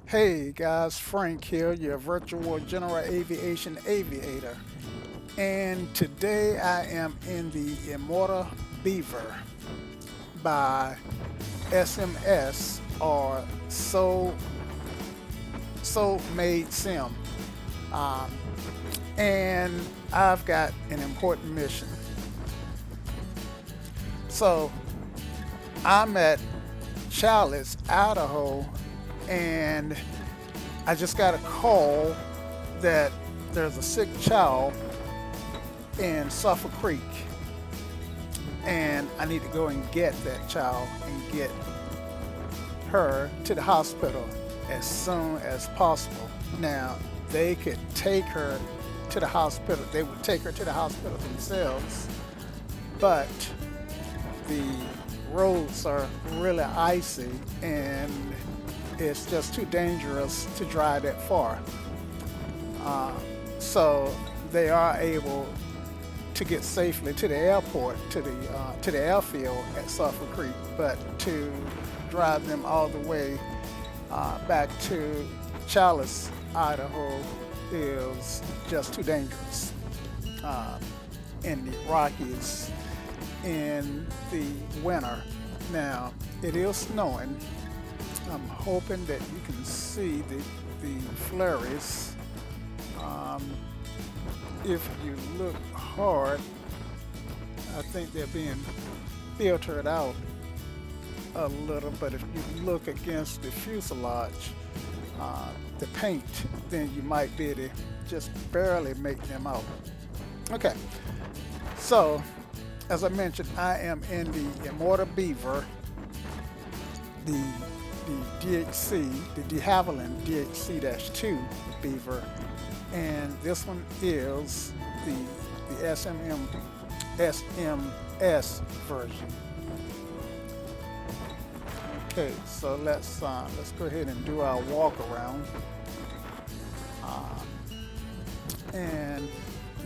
Hey guys, Frank here, your virtual general aviation aviator. And today I am in the Immortal Beaver by SMS or Soul Made Sim. Um, and I've got an important mission. So I'm at Challis, Idaho, and I just got a call that there's a sick child in Sulphur Creek, and I need to go and get that child and get her to the hospital as soon as possible. Now, they could take her to the hospital, they would take her to the hospital themselves, but the roads are really icy and it's just too dangerous to drive that far. Uh, so they are able to get safely to the airport, to the airfield at Sulphur Creek, but to drive them all the way back to Challis, Idaho, is just too dangerous. Uh, in the Rockies in the winter. Now, it is snowing. I'm hoping that you can see the flurries. Um, if you look hard, I think they're being filtered out a little, but if you look against the fuselage, the paint, then you might be able to just barely make them out. Okay, so as I mentioned, I am in the Immortal Beaver, the DHC, the Havilland DHC-2 Beaver, and this one is the SMS version. Okay, so let's go ahead and do our walk around, and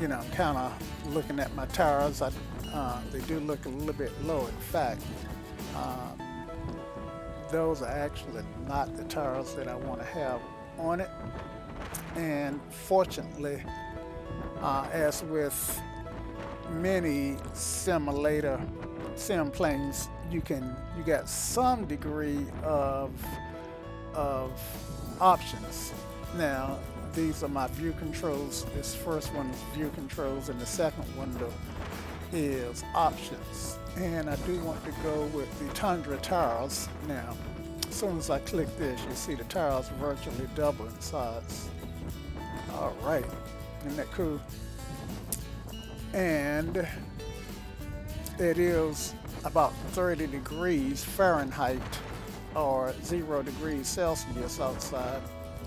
I'm kind of looking at my tires. They do look a little bit low. In fact, um, those are actually not the tires that I want to have on it. And fortunately, as with many sim planes, you got some degree of options. Now, these are my view controls. This first one is view controls, and the second window is options. And I do want to go with the Tundra tires. Now, as soon as I click this, you see the tires virtually double in size. All right, isn't that cool? And it is about 30 degrees Fahrenheit or 0 degrees Celsius outside.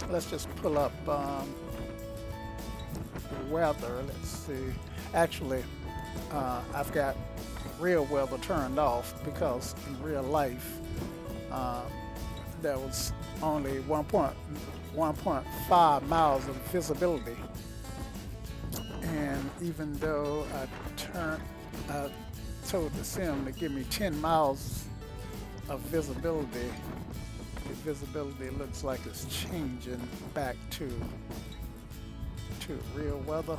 Let's just pull up the weather. Let's see. Actually, I've got real weather turned off because in real life there was only 1.5 miles of visibility, and even though I told the sim to give me 10 miles of visibility, the visibility looks like it's changing back to real weather.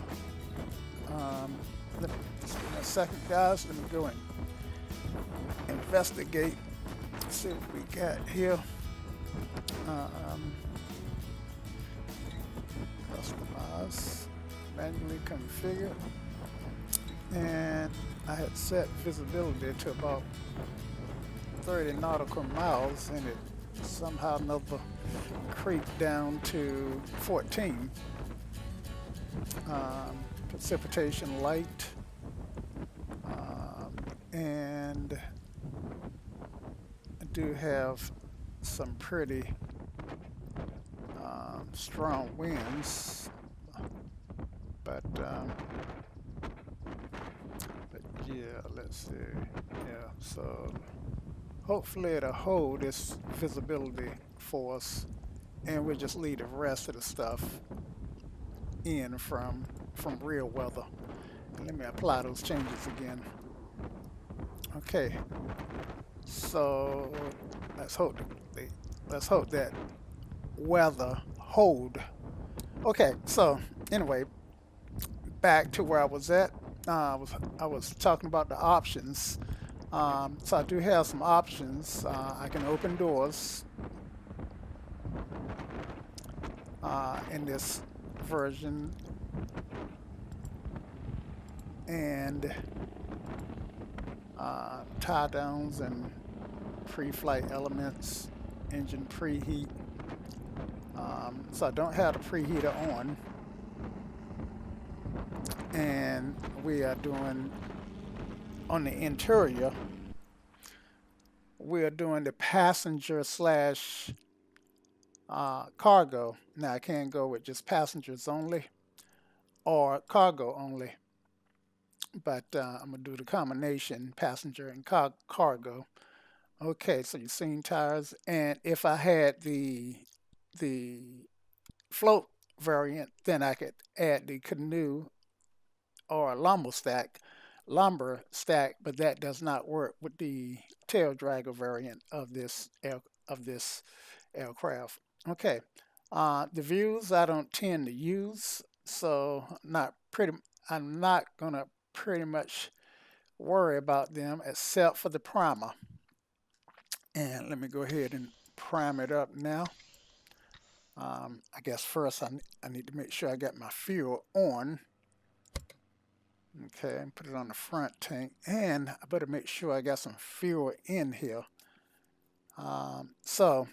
Just give me a second, guys. Let me go and investigate, see what we got here. Customize, manually configure, and I had set visibility to about 30 nautical miles, and it somehow never creeped down to 14. Precipitation light, and I do have some pretty strong winds, but yeah, let's see. Yeah, so hopefully it'll hold this visibility for us, and we'll just leave the rest of the stuff in from real weather. And let me apply those changes again. Okay, so let's hope that weather hold. Okay, so anyway, back to where I was at. I was talking about the options. So I do have some options. I can open doors in this version, and tie downs and pre-flight elements, engine preheat. So I don't have the preheater on, and we are doing on the interior. We are doing the passenger slash cargo. Now I can go with just passengers only or cargo only, but I'm gonna do the combination passenger and cargo. Okay, so you've seen tires, and if I had the float variant, then I could add the canoe or lumber stack, but that does not work with the tail dragger variant of this aircraft. Okay, the views I don't tend to use, so I'm not gonna pretty much worry about them except for the primer. And let me go ahead and prime it up now. I guess first I need to make sure I got my fuel on. Okay, and put it on the front tank, and I better make sure I got some fuel in here. So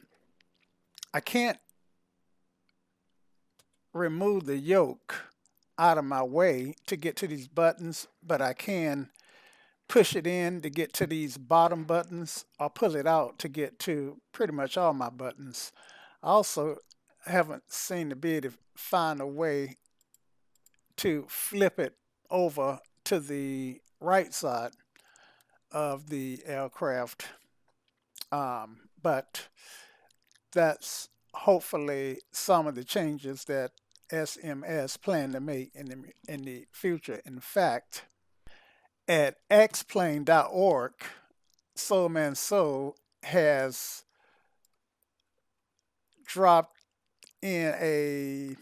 I can't remove the yoke out of my way to get to these buttons, but I can push it in to get to these bottom buttons, or pull it out to get to pretty much all my buttons. I also haven't seen to be able to find a way to flip it over to the right side of the aircraft. But that's hopefully some of the changes that SMS plan to make in the future. In fact, at xplane.org, Soul Man Soul has dropped in a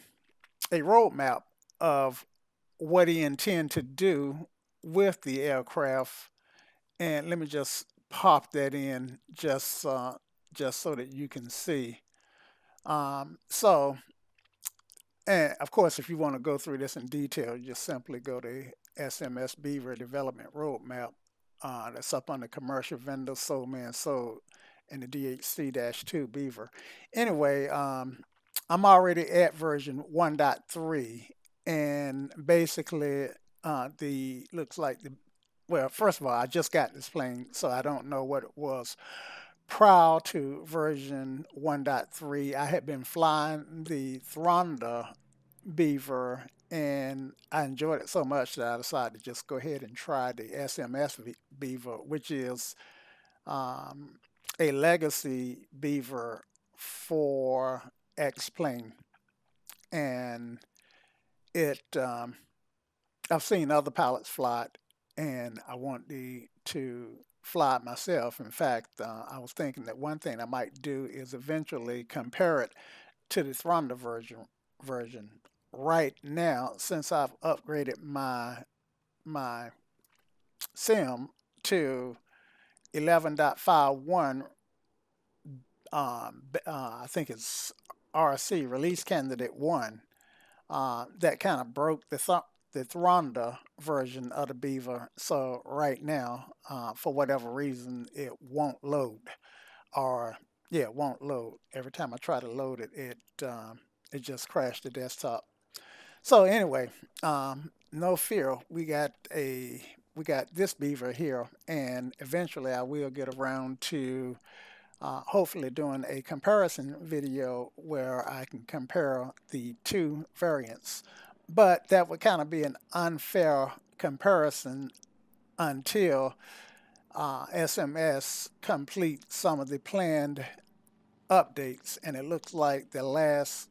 roadmap of what he intends to do with the aircraft, and let me just pop that in just so that you can see. So, and of course, if you want to go through this in detail, just simply go to SMS Beaver Development Roadmap. That's up on the commercial vendor Soul Man Soul and the DHC-2 Beaver. Anyway, I'm already at version 1.3, and basically, the looks like the well, first of all, I just got this plane, so I don't know what it was prior to version 1.3. I had been flying the Thronda Beaver, and I enjoyed it so much that I decided to just go ahead and try the SMS Beaver, which is um, a legacy Beaver for X Plane. And it, I've seen other pilots fly it, and I want to fly it myself. In fact, I was thinking that one thing I might do is eventually compare it to the Thunder version. Right now, since I've upgraded my sim to 11.51, I think it's RC release candidate one. That kind of broke the Thronda version of the Beaver. So right now, for whatever reason, it won't load, or yeah, it won't load. Every time I try to load it, it just crashed the desktop. So anyway, no fear. We got this Beaver here, and eventually I will get around to hopefully doing a comparison video where I can compare the two variants. But that would kind of be an unfair comparison until SMS completes some of the planned updates. And it looks like the last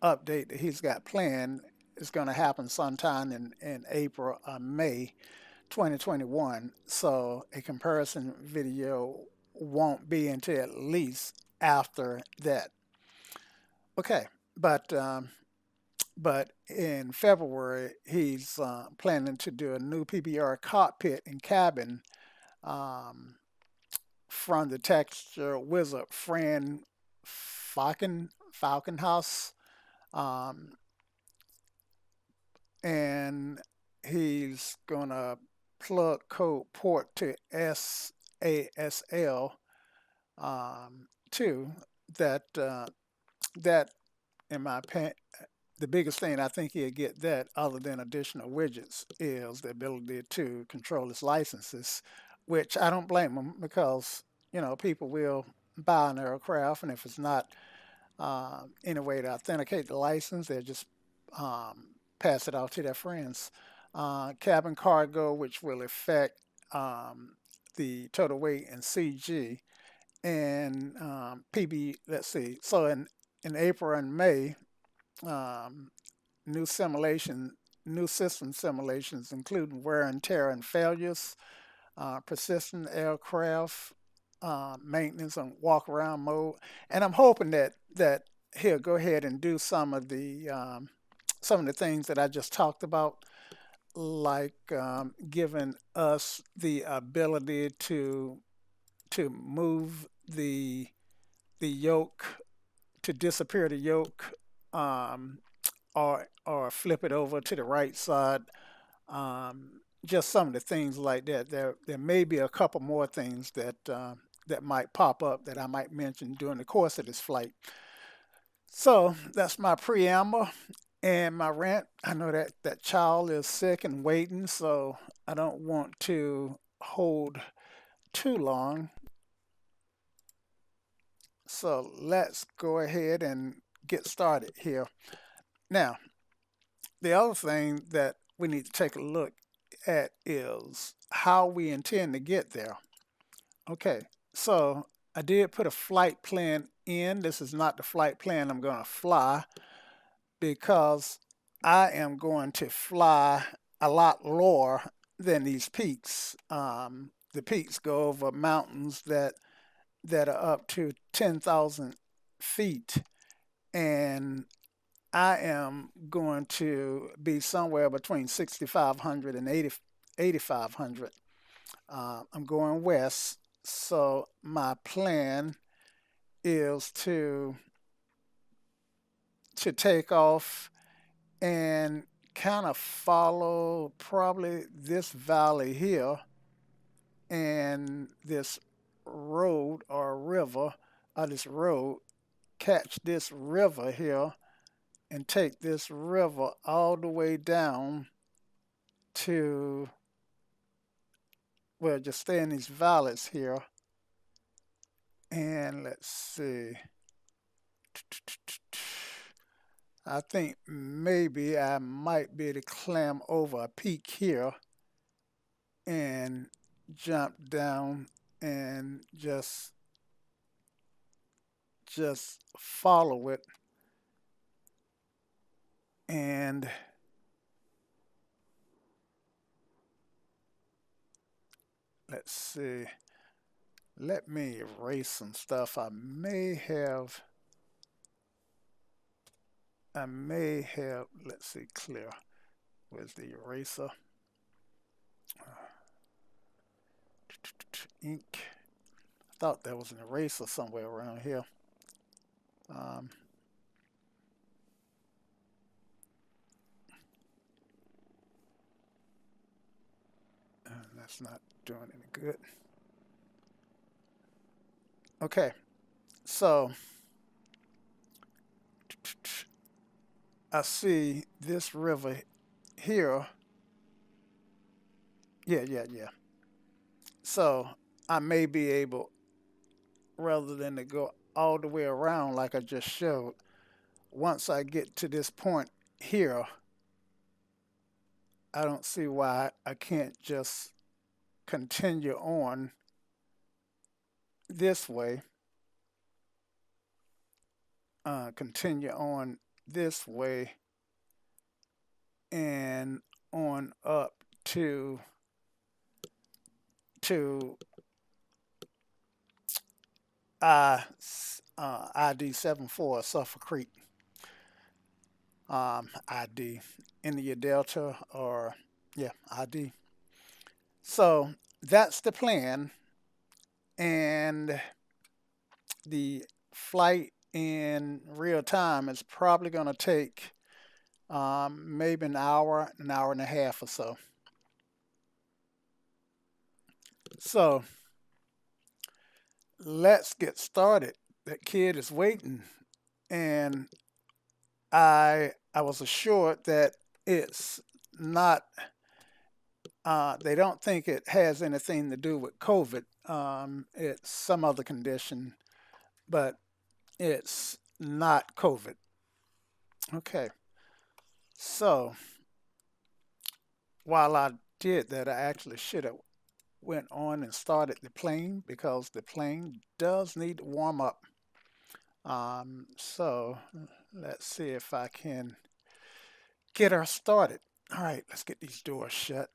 update that he's got planned is going to happen sometime in April or May 2021. So a comparison video won't be until at least after that. Okay, but in February he's planning to do a new PBR cockpit and cabin um, from the texture wizard Fran Falkenhaus, um, and he's gonna plug code port to SASL too. That that in my opinion, the biggest thing I think he'll get that other than additional widgets is the ability to control his licenses, which I don't blame him because people will buy an aircraft, and if it's not any way to authenticate the license, they'll just pass it off to their friends. Cabin cargo, which will affect the total weight and CG and PB. Let's see. So in April and May, um, new simulation, new system simulations, including wear and tear and failures, persistent aircraft, maintenance and walk around mode. And I'm hoping that he'll go ahead and do some of the things that I just talked about, like giving us the ability to move the yoke, to disappear the yoke, um, or flip it over to the right side. Just some of the things like that. There may be a couple more things that might pop up that I might mention during the course of this flight. So that's my preamble and my rant. I know that child is sick and waiting, so I don't want to hold too long. So let's go ahead and get started here. Now, the other thing that we need to take a look at is how we intend to get there. Okay, so I did put a flight plan in. This is not the flight plan I'm going to fly because I am going to fly a lot lower than these peaks. The peaks go over mountains that are up to 10,000 feet, and I am going to be somewhere between 6,500 and 8,500. I'm going west, so my plan is to take off and kind of follow probably this valley here and this road or river, or this road, catch this river here and take this river all the way down to, well, just stay in these valleys here. And let's see. I think maybe I might be able to climb over a peak here and jump down and just follow it. And let's see. Let me erase some stuff. Let's see, clear. Where's the eraser? Ink. I thought there was an eraser somewhere around here. Um, that's not doing any good. Okay, so I see this river here. Yeah. So I may be able, rather than to go all the way around like I just showed, once I get to this point here, I don't see why I can't just continue on this way, continue on this way, and on up to ID 74 Sulphur Creek. ID, India Delta, or yeah, ID. So that's the plan, and the flight in real time is probably going to take maybe an hour and a half or so. So let's get started. That kid is waiting, and I was assured that it's not. They don't think it has anything to do with COVID. It's some other condition, but it's not COVID. Okay, so while I did that, I actually should have went on and started the plane because the plane does need to warm up. So let's see if I can get her started. All right, let's get these doors shut.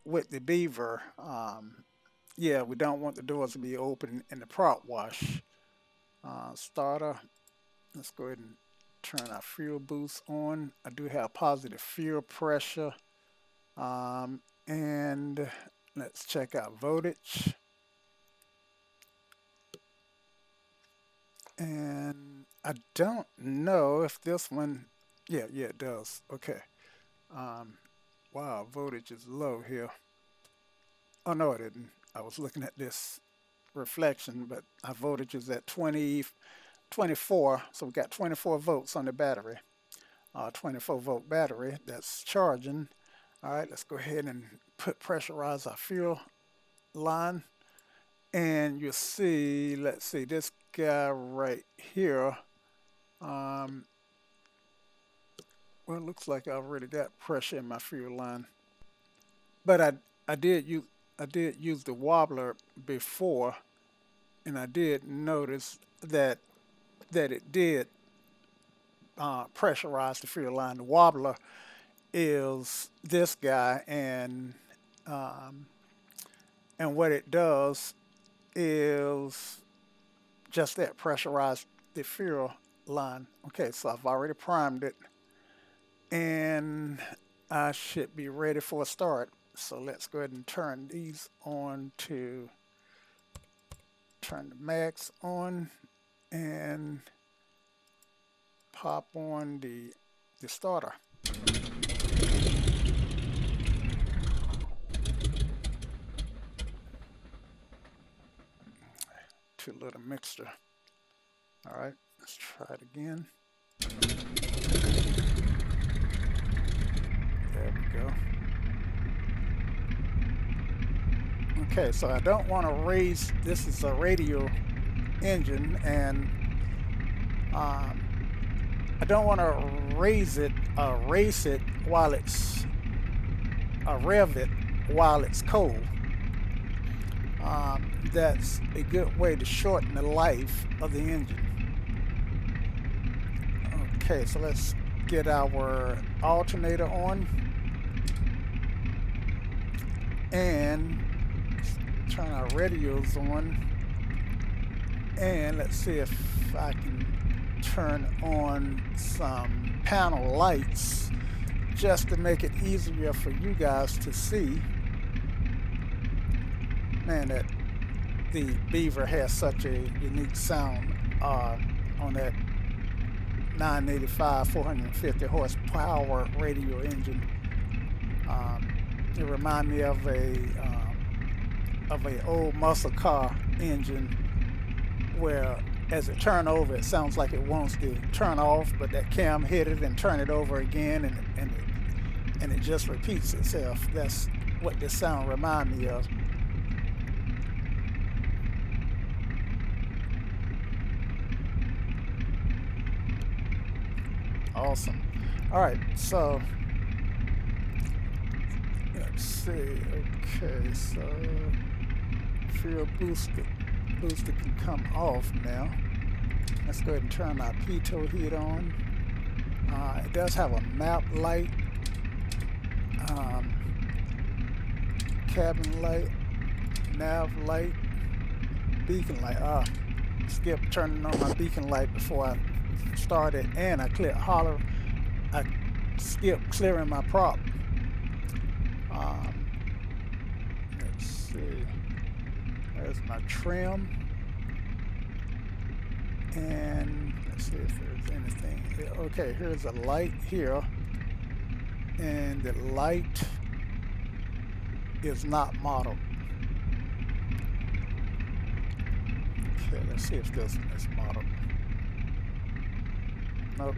With the Beaver, yeah, we don't want the doors to be open in the prop wash. Starter, let's go ahead and turn our fuel boost on. I do have positive fuel pressure. And let's check out voltage. And I don't know if this one, yeah, it does. Okay. Wow, voltage is low here. Oh, no, it didn't. I was looking at this reflection, but our voltage is at 24. So we got 24 volts on the battery. 24-volt battery that's charging. All right, let's go ahead and pressurize our fuel line. And you'll see, let's see, this guy right here. Well, it looks like I already got pressure in my fuel line. But I did use the wobbler before, and I did notice that it did pressurize the fuel line. The wobbler is this guy, and what it does is just that, pressurize the fuel line. Okay, so I've already primed it, and I should be ready for a start. So let's go ahead and turn these on to turn the mags on and pop on the starter. Too little mixture. All right, let's try it again. There we go. Okay, so I don't want to raise, this is a radial engine, and I don't want to race it while it's, rev it while it's cold. That's a good way to shorten the life of the engine. Okay, so let's get our alternator on and turn our radios on, and let's see if I can turn on some panel lights just to make it easier for you guys to see. Man, that the Beaver has such a unique sound on that 985 450 horsepower radial engine. It reminds me of a old muscle car engine where as it turns over it sounds like it wants to turn off, but that cam hit it and turn it over again, and it just repeats itself. That's what this sound reminds me of. Awesome. All right, so let's see. Okay, so fuel booster can come off now. Let's go ahead and turn our pitot heat on. It does have a map light. cabin light, nav light, beacon light. Skip turning on my beacon light before I started, and I skipped clearing my prop. Let's see. There's my trim, and let's see if there's anything. Okay, here's a light here, and the light is not modeled. Okay, let's see if this one is modeled. Nope.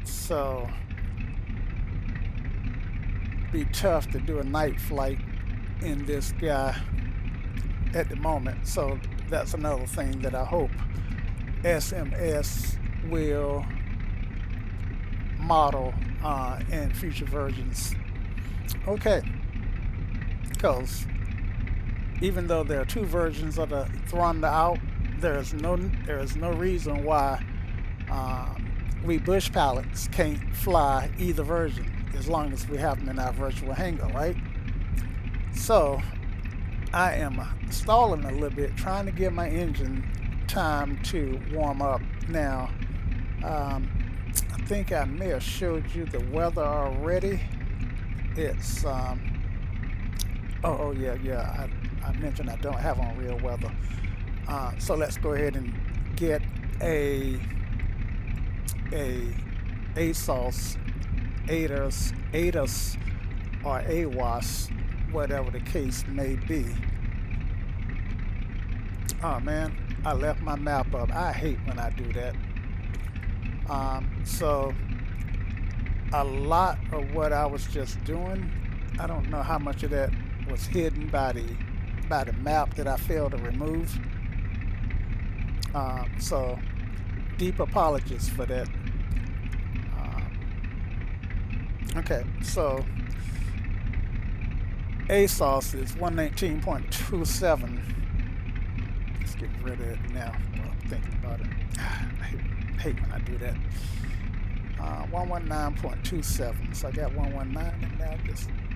So be tough to do a night flight in this guy at the moment. So that's another thing that I hope SMS will model in future versions. Okay, because even though there are 2 versions of the Thunder out, there is no reason why we bush pilots can't fly either version, as long as we have them in our virtual hangar, right? So I am stalling a little bit, trying to give my engine time to warm up. Now, I think I may have showed you the weather already. It's oh yeah, I mentioned I don't have on real weather. So let's go ahead and get a ASOS, ADAS, or AWAS, whatever the case may be. Oh man, I left my map up. I hate when I do that. So a lot of what I was just doing, I don't know how much of that was hidden by the map that I failed to remove. So deep apologies for that. Okay, so ASOS is 119.27. Let's get rid of it now while I'm thinking about it. I hate when I do that. 119.27. So I got 119 and now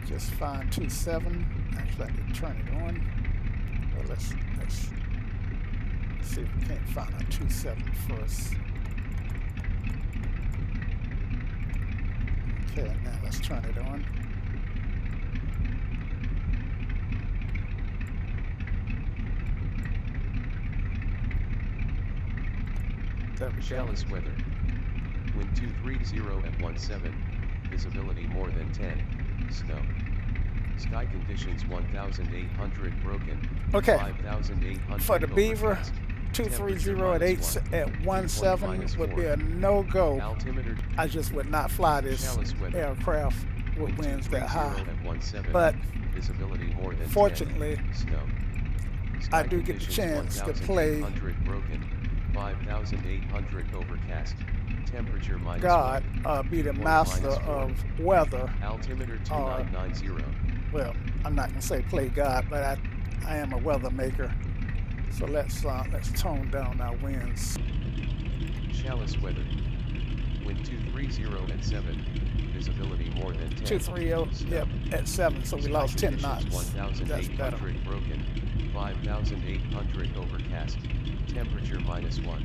just find 27. Actually, I can turn it on. Well, let's see if we can't find a 27 first. Okay, now let's turn it on. Challis weather. Wind 230 at 17. Visibility more than 10. Snow. Sky conditions 1,800 broken. Okay. 5,800 for the Beaver, overcast. 230 at 17 would be a no-go. Altimeter. I just would not fly this aircraft with winds that high. But visibility more than fortunately, 10. Snow. I do get the chance to play. broken. 5,800 overcast. Temperature minus God be the master of weather. Altimeter 2990. Well, I'm not gonna say play God, but I am a weather maker. So let's tone down our winds. Challis weather. Wind 230 at 7. Visibility more than 10. 230, yep, at 7. So we lost 10 knots. That's better. 1,800 broken. 5,800 overcast. Temperature minus 1.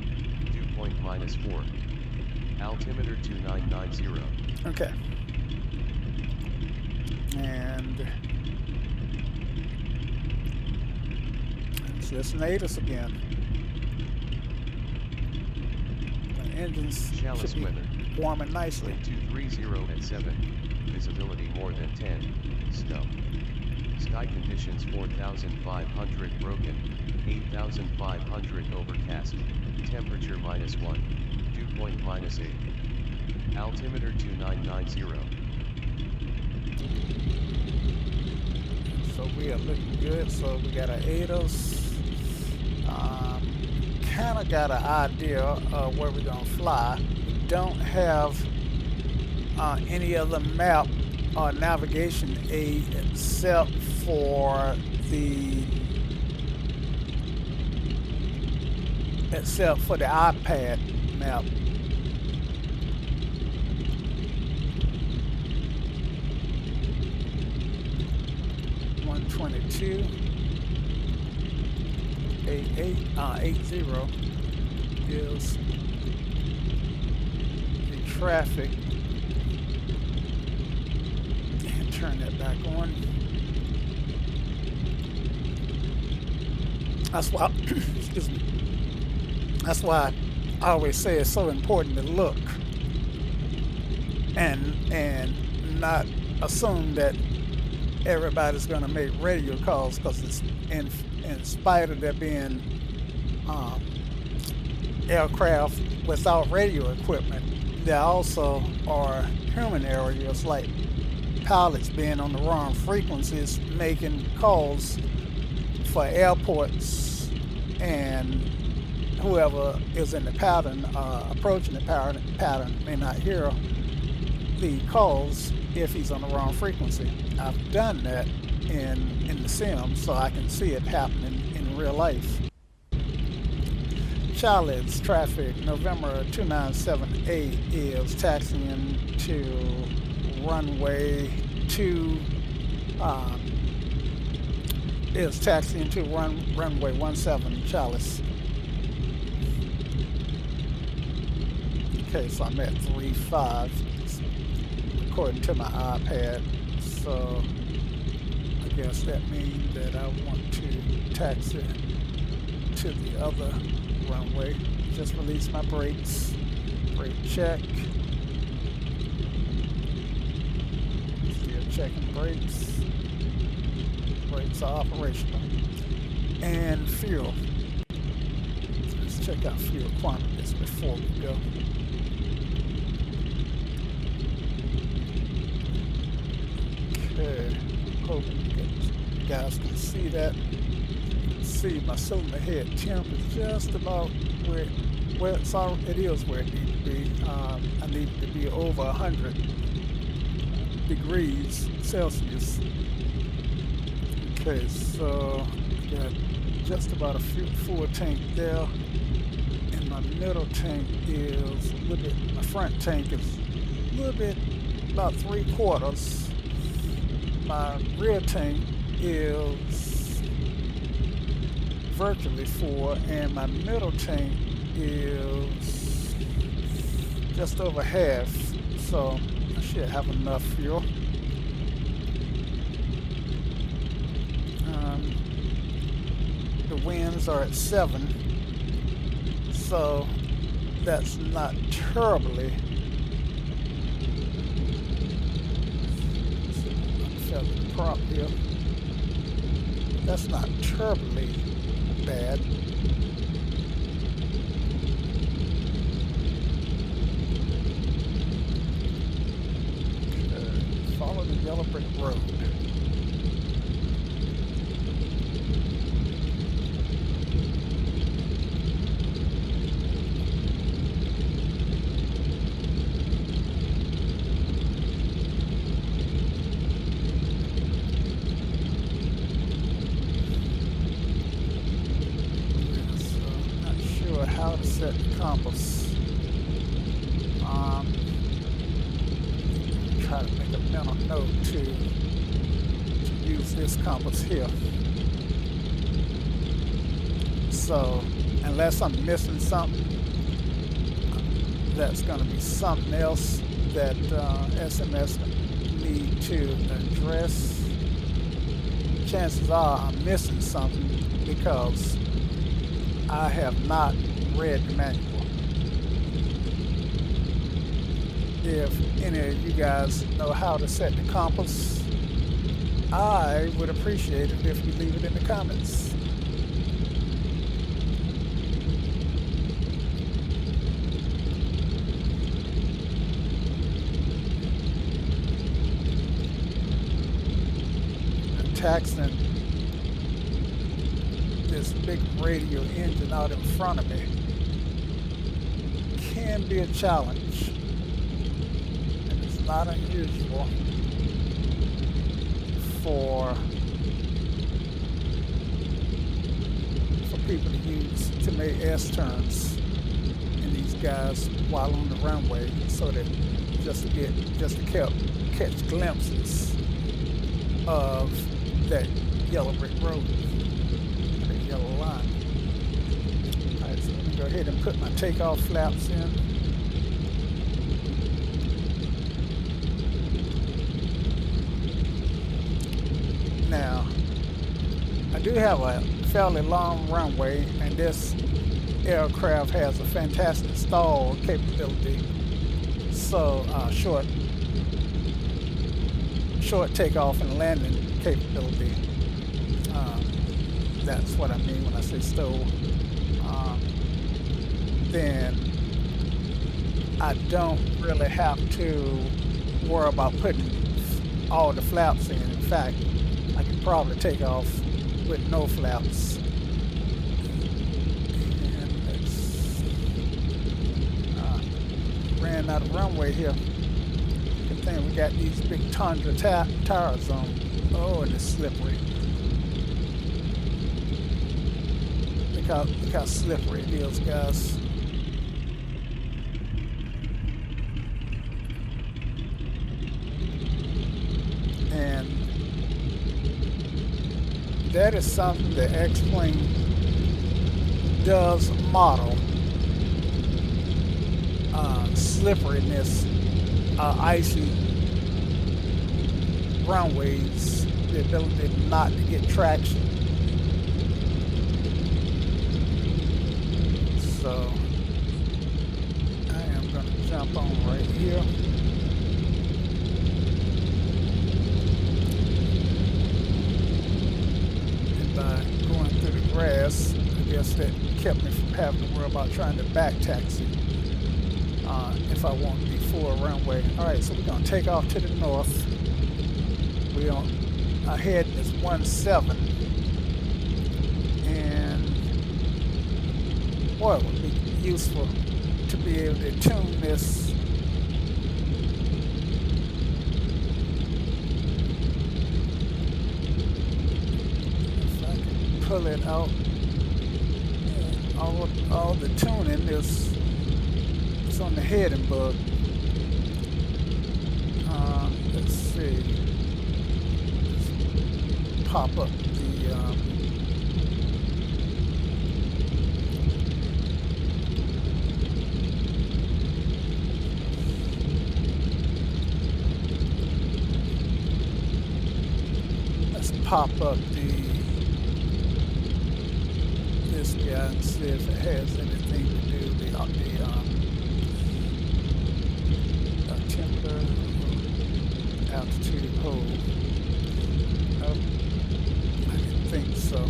Dew point minus 4. Altimeter 2990. Okay. And let's listen to ADAS again. The engines Challis should be weather. warming nicely. Wind 230 at 7. Visibility more than 10. Snow. Sky conditions 4,500 broken. 8,500 overcast. Temperature minus 1. Dew point minus 8. Altimeter 2990. So we are looking good. So we got our ADAS. Kind of got an idea of where we're gonna fly. We don't have any other map or navigation aid except for the iPad map. 22 80 is the traffic. And turn that back on. That's why, excuse me. That's why I always say it's so important to look and not assume that everybody's going to make radio calls, because it's in spite of there being aircraft without radio equipment, there also are human areas like pilots being on the wrong frequencies, making calls for airports, and whoever is in the pattern, approaching the pattern may not hear the calls if he's on the wrong frequency. I've done that in the sim, so I can see it happening in real life. Challis traffic, November 2978 is taxiing to runway 2, is taxiing to runway 17 Challis. Okay, so I'm at 3.5 according to my iPad, so I guess that means that I want to taxi to the other runway. Just release my brakes. Brake check. Still checking brakes. Brakes are operational. And fuel. Let's check out fuel quantities before we go. Okay, hoping you guys can see that. See, my cylinder head temp is just about where it is where it needs to be. I need to be over 100 degrees Celsius. Okay, so got just about a full tank there, and my middle tank is a little bit. My front tank is a little bit, about 3/4. My rear tank is virtually full, and my middle tank is just over half, so I should have enough fuel. The winds are at 7, so that's not terribly the prop here. That's not terribly bad. Follow the yellow brick road. How to set the compass. Try to make a mental note to use this compass here. So unless I'm missing something, that's going to be something else that SMS need to address. Chances are I'm missing something because I have not read the manual. If any of you guys know how to set the compass, I would appreciate it if you leave it in the comments. Taxing this big radio engine out in front of me can be a challenge, and it's not unusual for people to make S-turns in these guys while on the runway, so that just to catch glimpses of that yellow brick road, the yellow line. All right, so let me go ahead and put my takeoff flaps in. Now, I do have a fairly long runway, and this aircraft has a fantastic stall capability. So short takeoff and landing capability. That's what I mean when I say stall. Then I don't really have to worry about putting all the flaps in. In fact, I could probably take off with no flaps. And ran out of runway here. Good thing we got these big Tundra tires on. Oh, and it's slippery. Look how slippery it is, guys. And that is something that X-Plane does model. Slipperiness, icy runways, the ability not to get traction. So I am going to jump on right here. And by going through the grass, I guess that kept me from having to worry about trying to back taxi if I want to be full runway. All right, so we're going to take off to the north. We're on our heading is 17, and boy, it would be useful to be able to tune this. If I can pull it out, all the tuning is on the heading bug. Let's see. Let's pop up the this guy and see if it has anything to do with the temperature, altitude, hold. Nope, I didn't think so.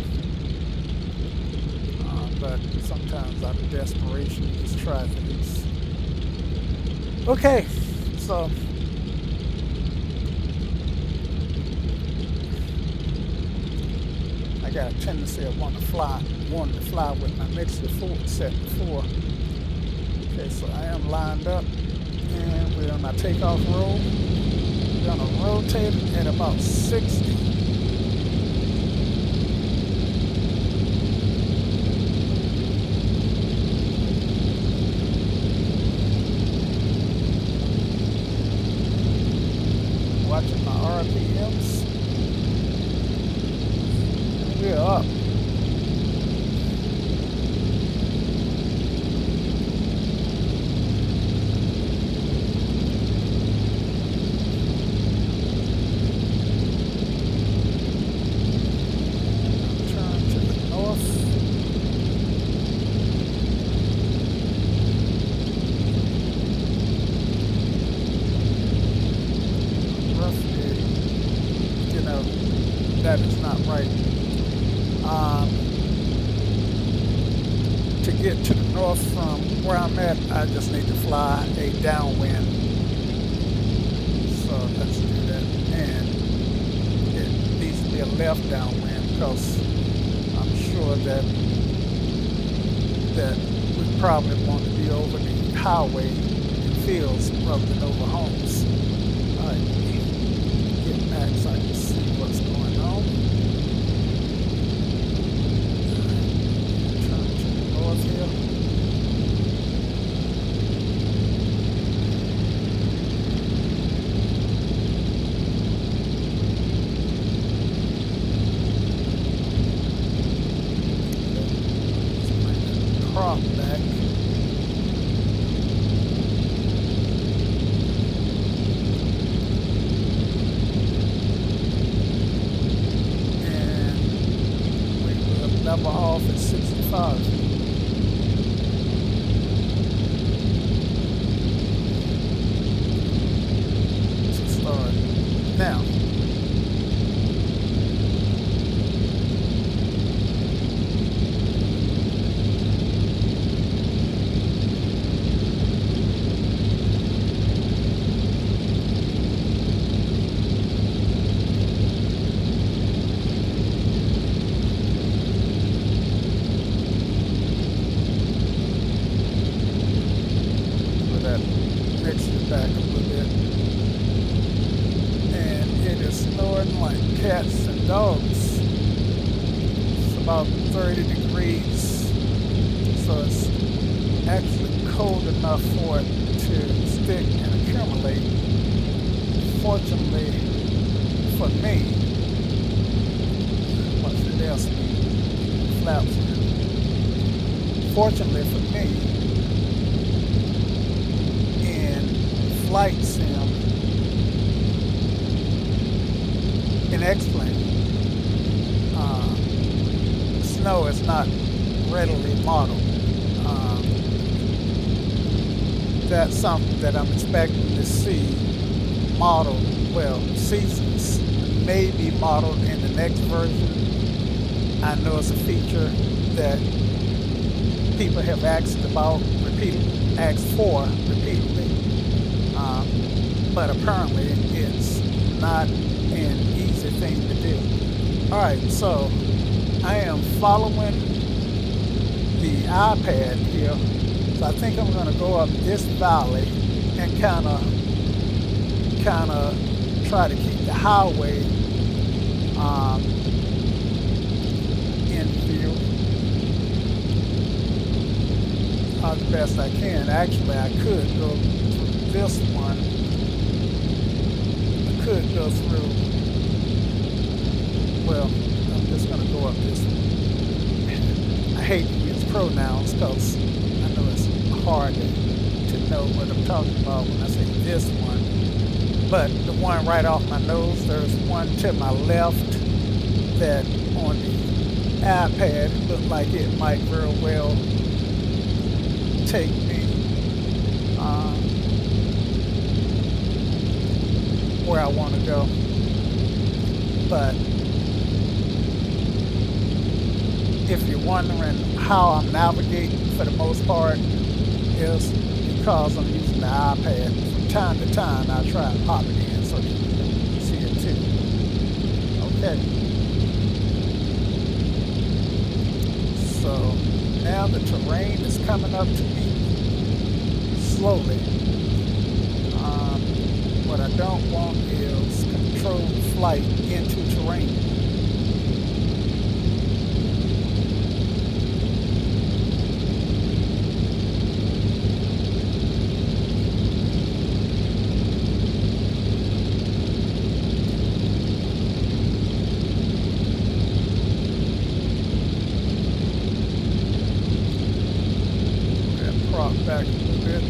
But sometimes out of desperation, you just try things. Okay, so I got a tendency of wanting to fly with my mixer set before. Okay, so I am lined up, and we're on our takeoff roll. We're gonna rotate at about 60. Watching my RPMs. And we're up. That is not right. To get to the north from where I'm at, I just need to fly a downwind. So let's do that. And it needs to be a left downwind because I'm sure that we probably want to be over the highway and fields rather than over homes. All right, get back so I can see what's going on. Turn to the north here. back a little bit. And it is snowing like cats and dogs. It's about 30 degrees. So it's actually cold enough for it to stick and accumulate. Fortunately for me, what's it else? Flaps. Fortunately for me, in flight sim, in X-plane, snow is not readily modeled. That's something that I'm expecting to see modeled, well, seasons may be modeled in the next version. I know it's a feature that people have asked about repeatedly, asked for repeatedly, but apparently it's not an easy thing to do. All right, so I am following the iPad here. So I think I'm going to go up this valley and kind of try to keep the highway in view the best I can. Actually, I could go through this one. I could go through, well, I'm just going to go up this one. I hate to use pronouns because I know it's hard to know what I'm talking about when I say this one. But the one right off my nose, there's one to my left that on the iPad looked like it might very well take me where I want to go. But if you're wondering how I'm navigating for the most part, is because I'm using the iPad. From time to time, I try and pop it in so you can see it too. Okay. So now the terrain is coming up to me slowly. What I don't want is controlled flight into terrain. Back a little bit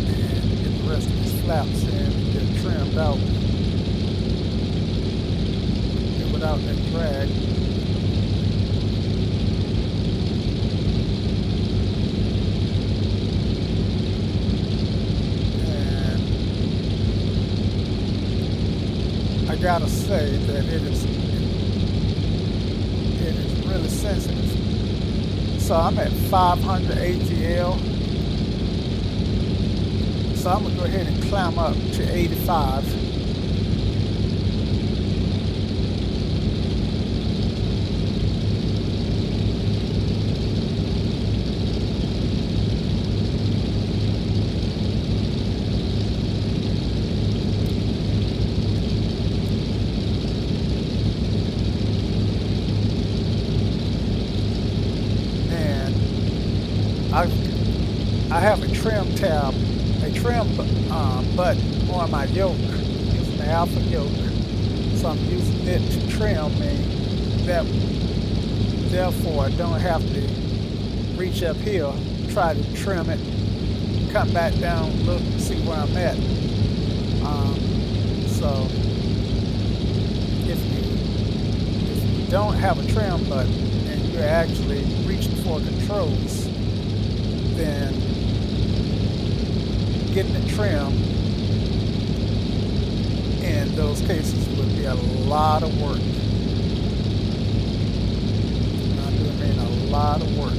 and get the rest of these flaps in and get it trimmed out without that drag. And I gotta say that it is really sensitive. So I'm at 500 ATL. So I'm gonna go ahead and climb up to 85. I have a trim tab, a trim button on my yoke, using the alpha yoke. So I'm using it to trim me. Therefore, I don't have to reach up here, try to trim it, come back down, look, see where I'm at. So if you don't have a trim button and you're actually reaching for controls, then getting a trim in those cases would be a lot of work. I do mean a lot of work.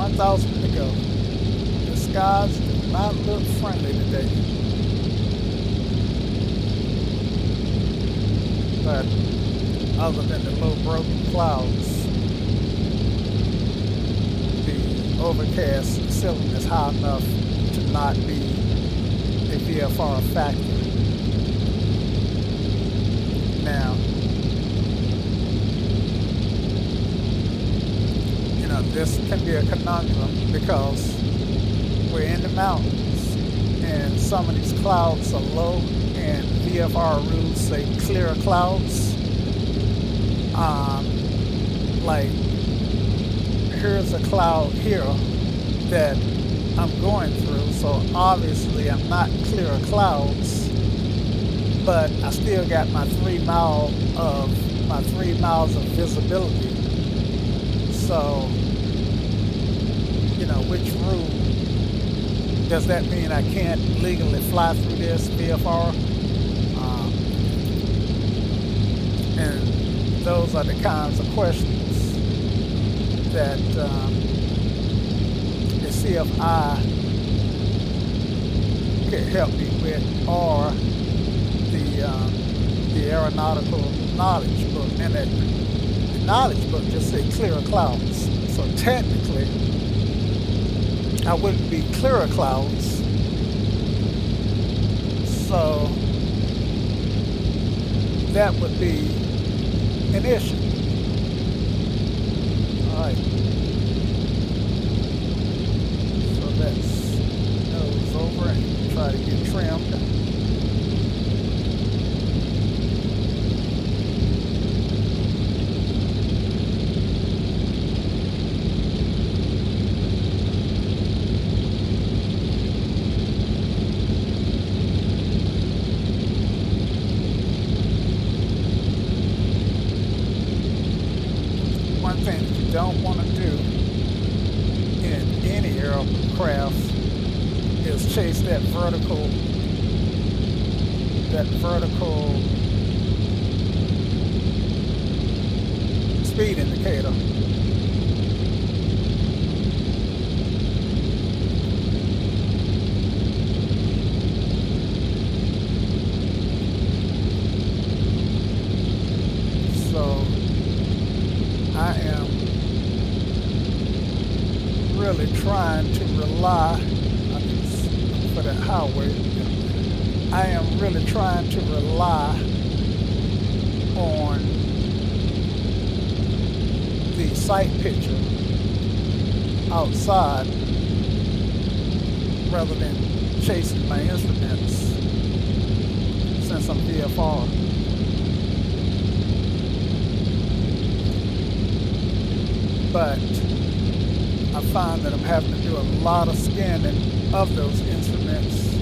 1,000 to go. The skies do not look friendly today. But other than the low broken clouds, the overcast ceiling is high enough to not be a VFR factor. Now, you know, this can be a conundrum because we're in the mountains and some of these clouds are low and VFR rules say clear clouds. Like here's a cloud here that I'm going through, so obviously I'm not clear of clouds, but I still got my 3 miles of visibility. So, you know, which rule does that mean? I can't legally fly through this VFR? And those are the kinds of questions that the CFI could help me with, or the aeronautical knowledge book. And that the knowledge book just said clear clouds. So technically, I wouldn't be clear of clouds. So that would be an issue. All right. So let's nose over and try to get trimmed. Don't want to do in any aircraft is chase that vertical speed indicator. So I am really trying to rely for that highway. I am really trying to rely on the sight picture outside rather than chasing my instruments since I'm VFR. But I find that I'm having to do a lot of scanning of those instruments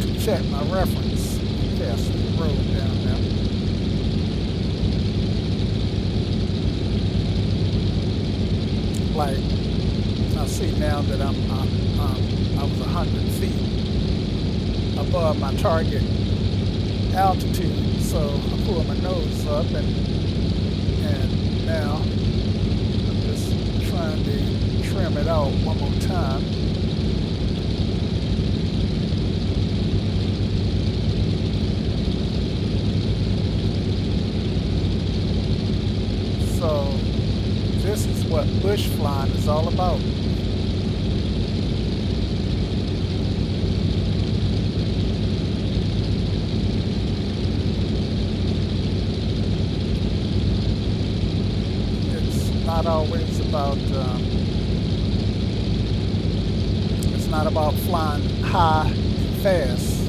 to check my reference. Okay, I see the road down there. Like, I see now that I was 100 feet above my target altitude, so I pull my nose up and now I'm just trying to trim it out one more time. So this is what bush flying is all about. Not always about it's not about flying high and fast.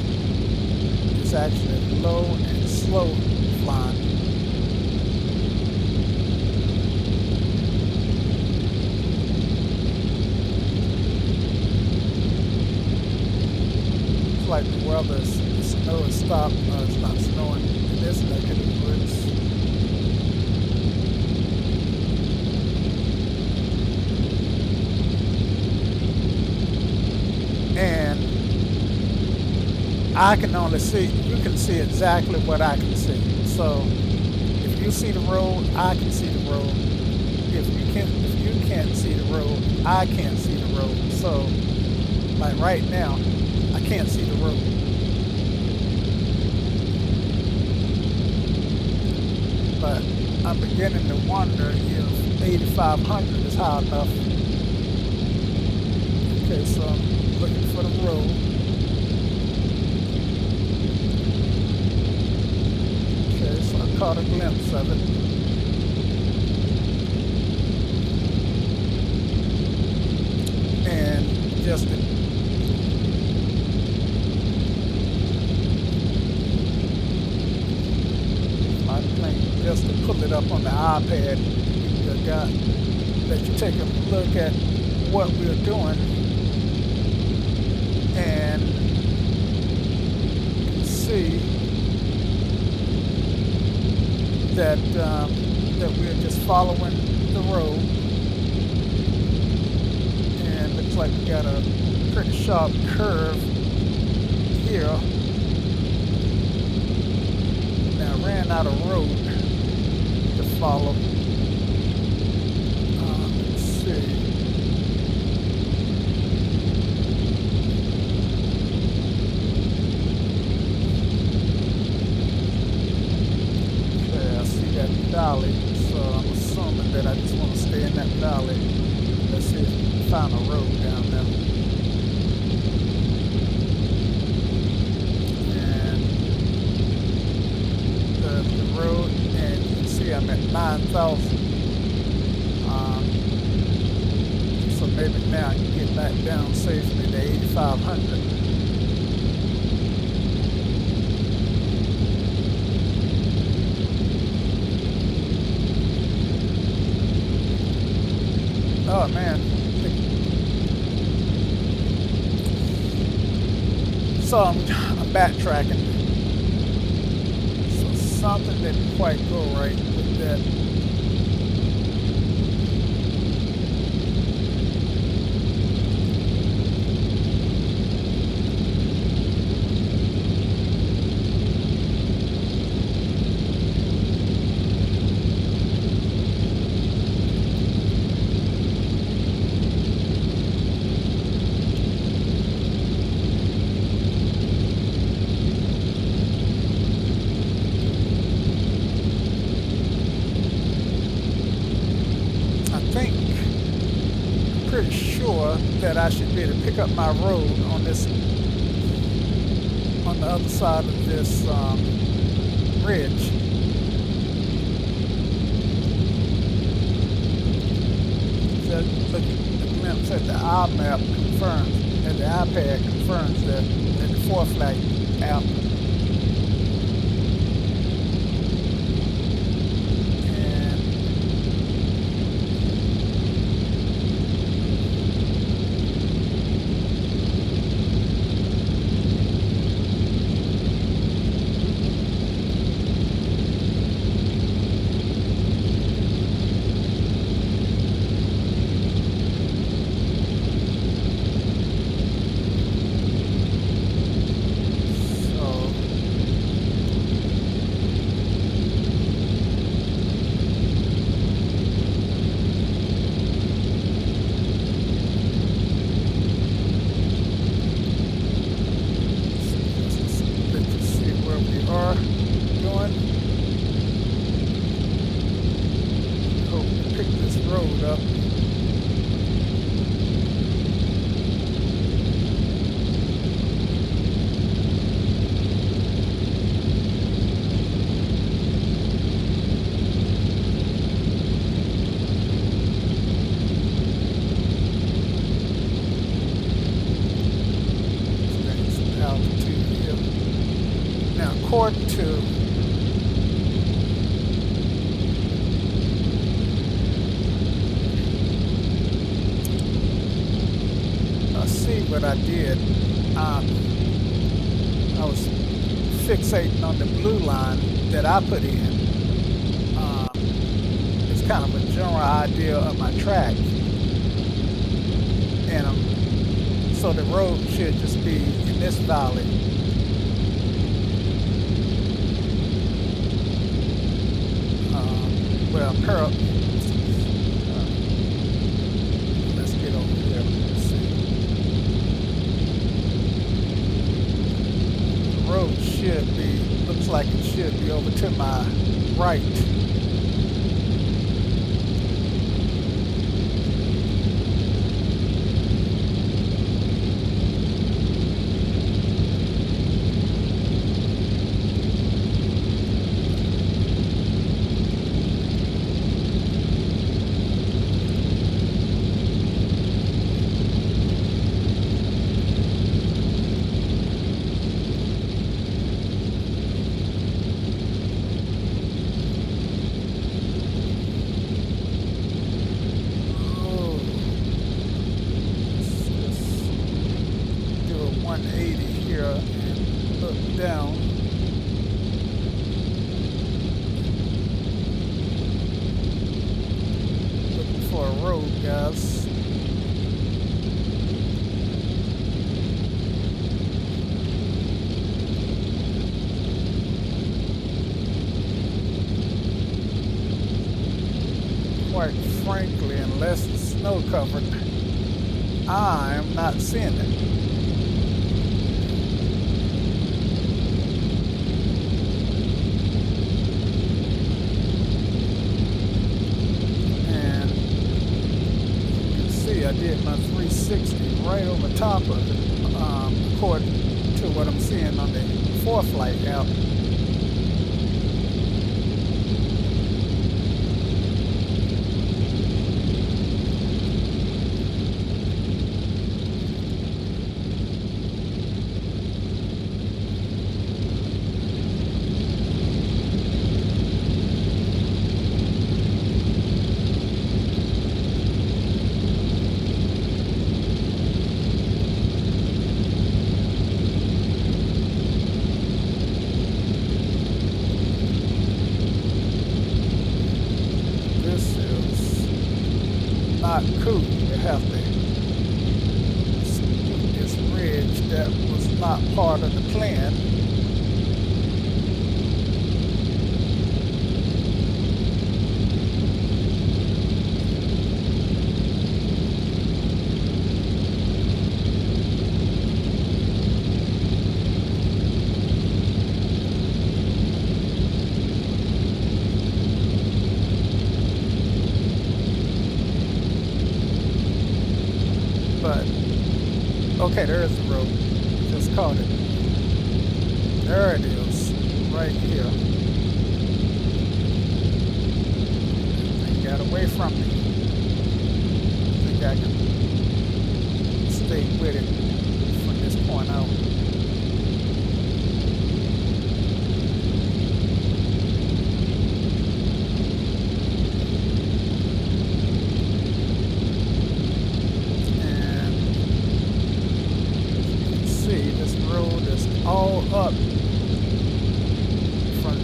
It's actually low and slow flying. It's like the weather, the snow has stopped. It's not snowing in this neck of the woods. And I can only see, you can see exactly what I can see. So if you see the road, I can see the road. if you can't see the road, I can't see the road. So like right now, I can't see the road. But I'm beginning to wonder if 8,500 is high enough. Okay, so I'm looking for the road. Okay, so I caught a glimpse of it. And just to pull it up on the iPad, let you take a look at what we're doing, and you can see that that we're just following the road, and looks like we got a pretty sharp curve here. Now I ran out of road to follow. Let's see. Okay, I see that valley, so I'm assuming that I just want to stay in that valley. Let's see if we can find a road down there. And the road, and you can see I'm at 9,000. So maybe now I can get back down safely to 8,500. Oh man. So I'm backtracking. So something didn't quite go right with that. Pretty sure that I should be able to pick up my road on this, on the other side of this ridge. Look, the glimpse at the iMap confirms, and the iPad confirms that, and the 4Flag app. According to see what I did, I was fixating on the blue line that I put in. It's kind of a general idea of my track, and so the road should just be in this valley. Well, should be, looks like it should be over to my right. Quite frankly, unless it's snow covered, I'm not seeing it. And you can see I did my 360 right over top of it, according to what I'm seeing on the 4Flight app. Cool to have to scoot this ridge that was not part of the plan. Okay, there's the road. Just caught it. There it is, right here. It got away from me. I think I can stay with it from this point out. All up from,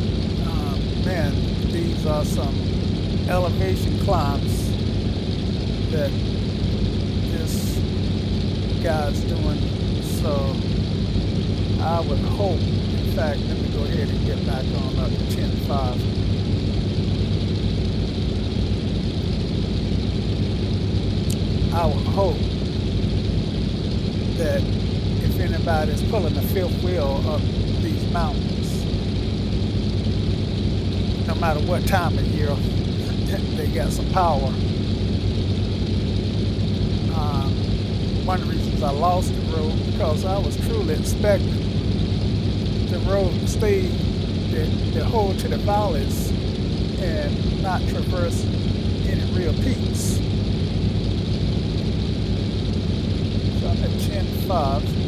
man, these are some elevation climbs that this guy's doing. So I would hope, in fact, let me go ahead and get back on up to 10.5. I would hope that if anybody's pulling the fifth wheel up these mountains, no matter what time of year, they got some power. One of the reasons I lost the road because I was truly expecting the road to stay the whole to the valleys and not traverse any real peaks. So I'm at 10.5.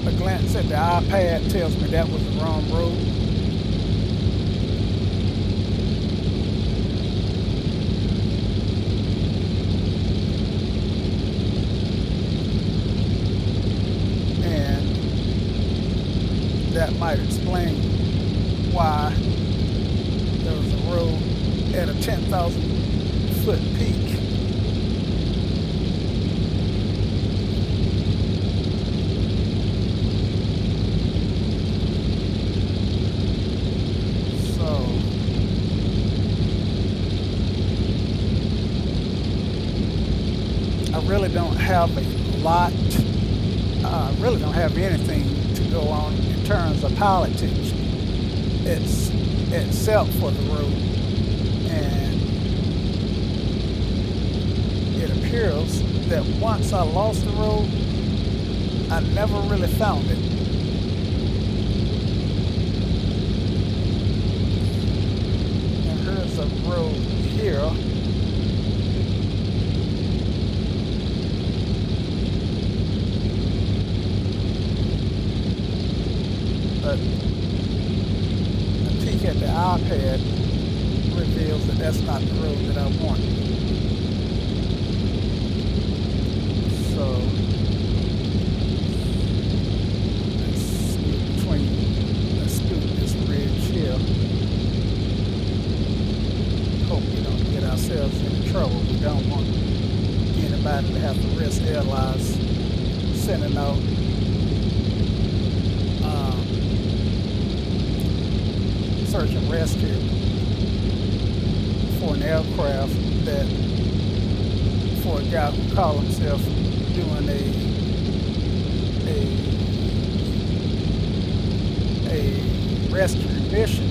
A glance at the iPad tells me that was the wrong road. And that might explain why there was a road at a 10,000 foot peak. don't have a lot, really don't have anything to go on in terms of politics. It's except for the road, and it appears that once I lost the road, I never really found it. And here's a road here. But a peek at the iPad reveals that that's not the road that I want. So let's scoot this ridge here. Hope we don't get ourselves in trouble. We don't want anybody to have to risk their lives sending out search and rescue for an aircraft that, for a guy who called himself doing a rescue mission.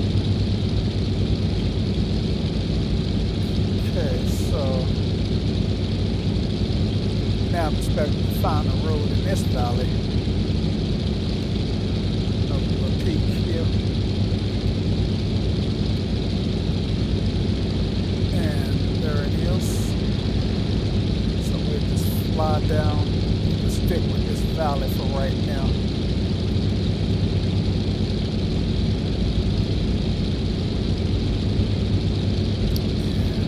Okay, so now I'm expecting to find a road in this valley. A little peak here. So we'll just fly down and stick with this valley for right now. And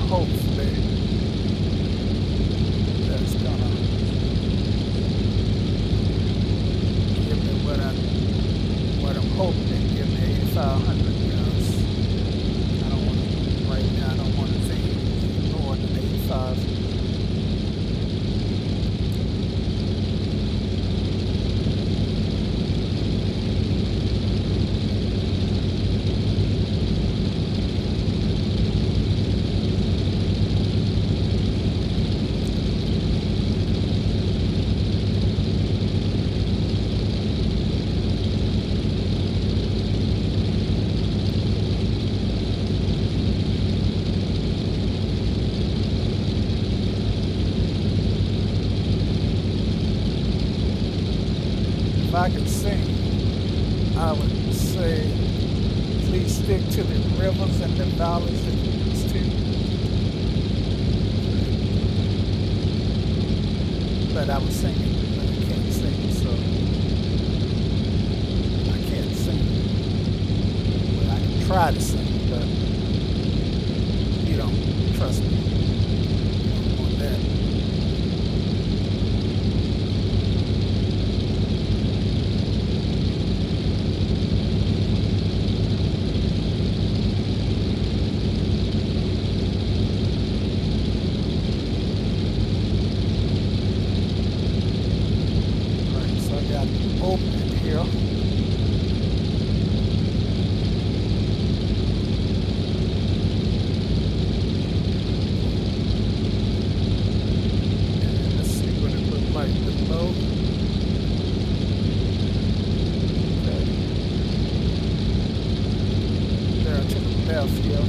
hopefully that's gonna give me what I'm hoping to give me 8,500 guns. Right now I don't want to think more than 85. If I could sing, I would say, please stick to the rivers and the valleys that you used to. But I was singing, but I can't sing, so I can't sing. Well, I can try to sing, but you don't trust me. You don't want that. Opening here. And let's see what it looks like below. Okay. There to the left here.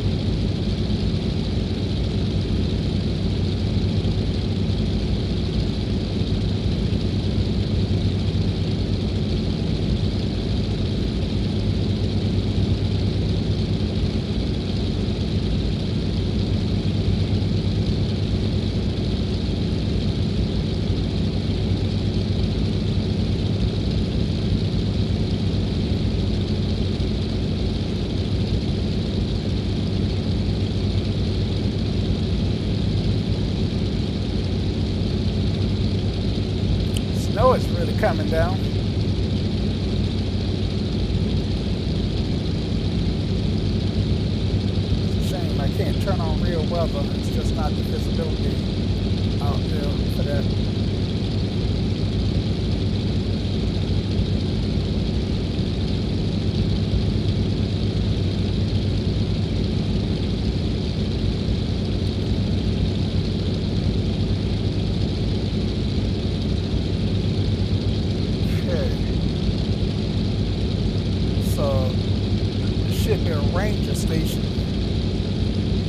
Snow is really coming down. It's a shame I can't turn on real weather. It's just not the visibility out there for that. be a ranger station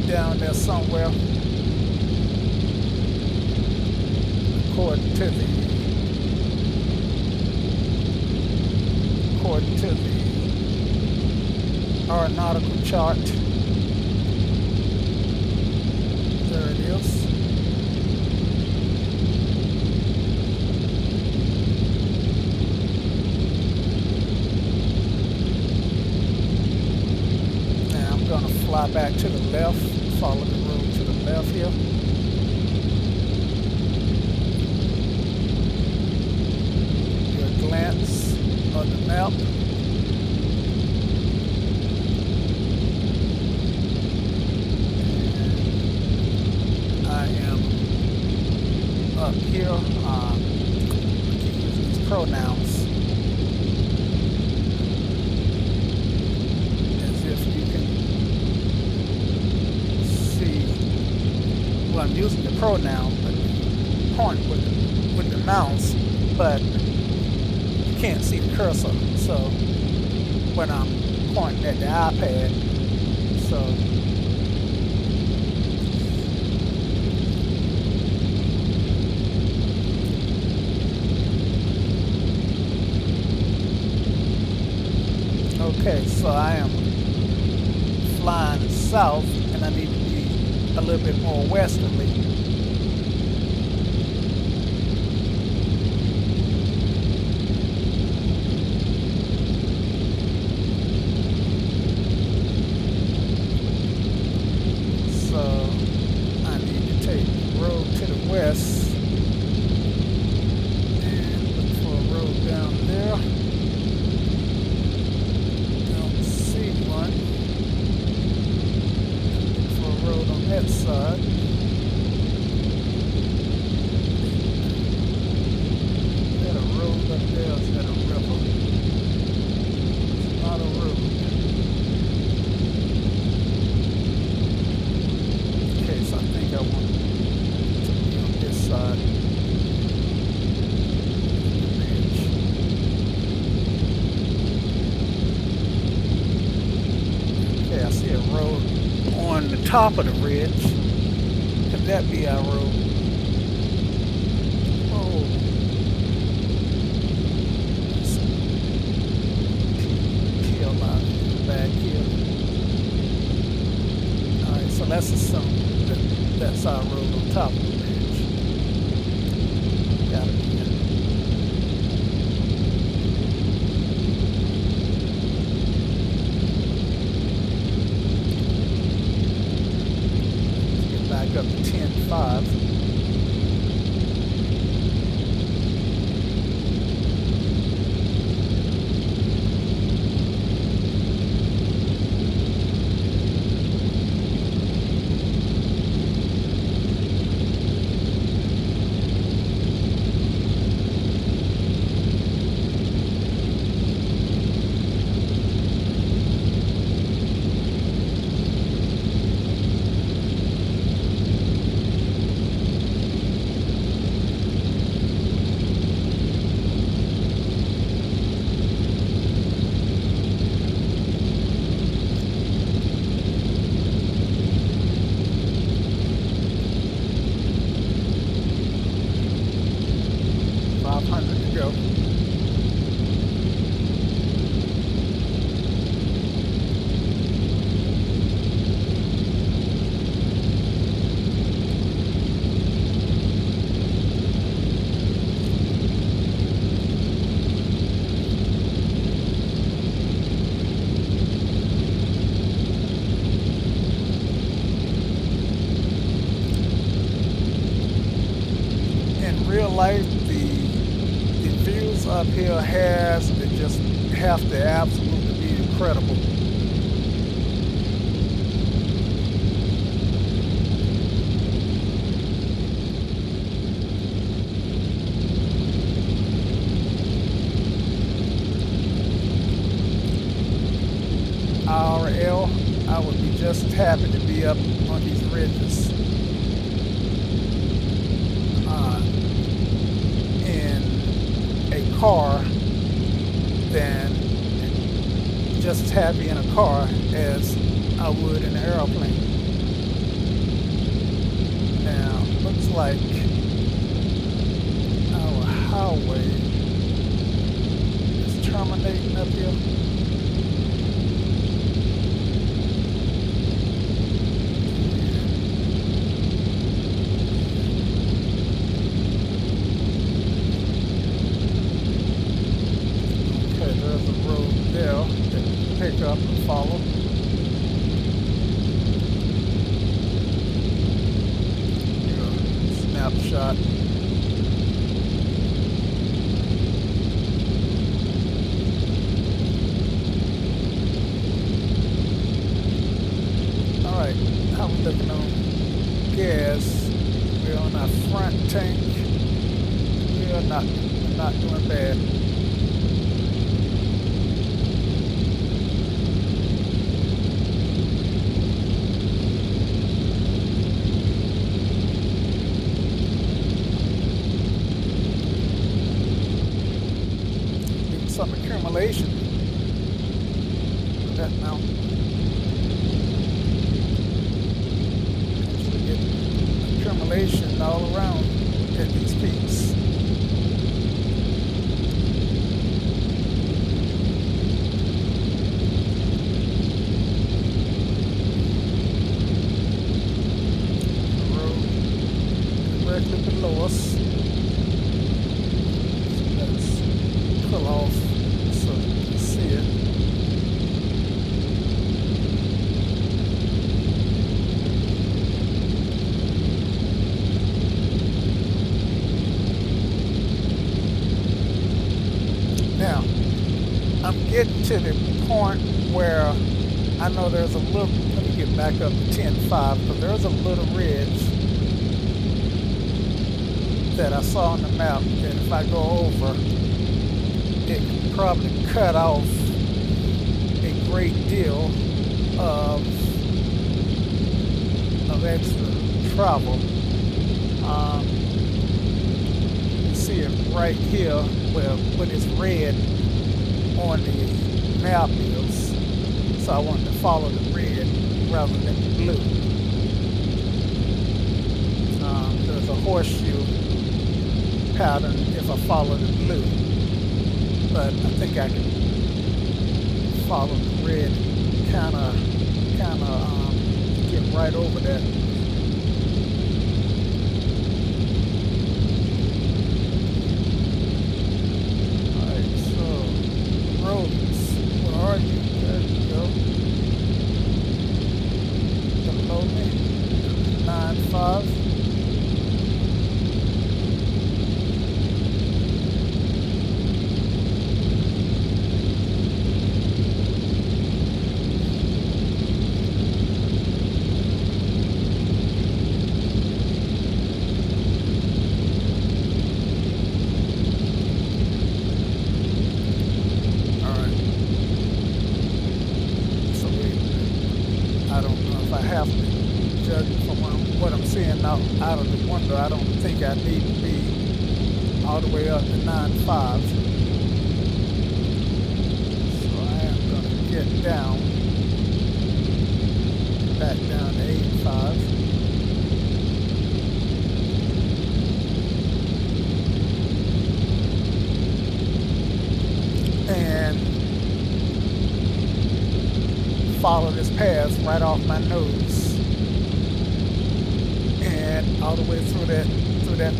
down there somewhere, according to the aeronautical chart. There it is. Now I'm going to fly back to the left, follow the road to the left here. Get a glance of the map. Up here, I keep using these pronouns as if you can see. Well, I'm using the pronoun, but point with the mouse, but you can't see the cursor. So when I'm pointing at the iPad, so. Okay, so I am flying south, and I need to be a little bit more westerly. So I need to take the road to the west and look for a road down there. Road on that side. Is that a road up there, or is that a river? It's not a road. Okay, so I think I want to be on this side. Okay, I see a road on the top of the ridge. Could that be our road? Oh, peel out back here. Alright, so let's assume that that's our road on top of the ridge. Gotta be it. Up to 10.5. life, the views up here has to just have to absolutely be incredible. RL, I would be just happy to be up on these ridges in a car than just as happy in a car as I would in an airplane. Now, looks like our highway is terminating up here. Pick up and follow. Snapshot. Alright, how we looking on gas? We're on our front tank. We are not doing bad. Some accumulation with that mountain. Actually get accumulation all around at these peaks. The road directly below us. Let's pull off so you can see it. Now, I'm getting to the point where I know there's a little, let me get back up to 10.5, but there's a little ridge that I saw on the map that if I go over, it can probably cut off a great deal of extra travel. You see it right here where what is red on the map is. So I wanted to follow the red rather than the blue. There's a horseshoe pattern if I follow the blue. But I think I can follow the red, kind of get right over that. All right, so roads, where are you? There you go. Below me, 9.5. Out of the window, I don't think I need to be all the way up to 9.5. So I am going to get down, back down to 8.5. And follow this path right off my nose. And all the way through that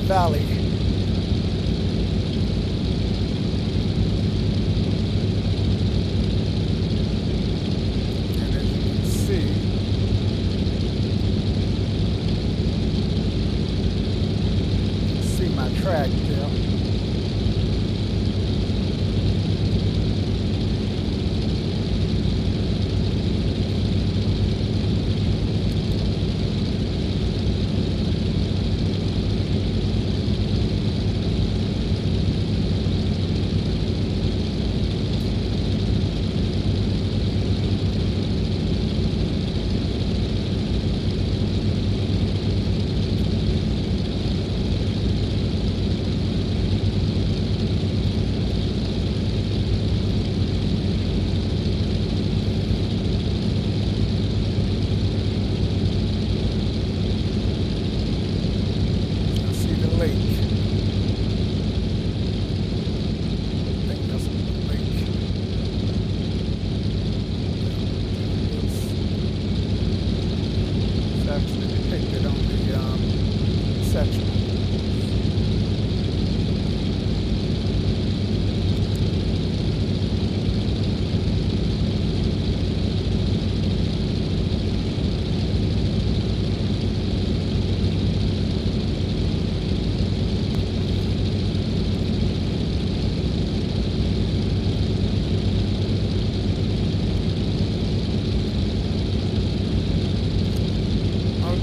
valley. And as you can see, my track there.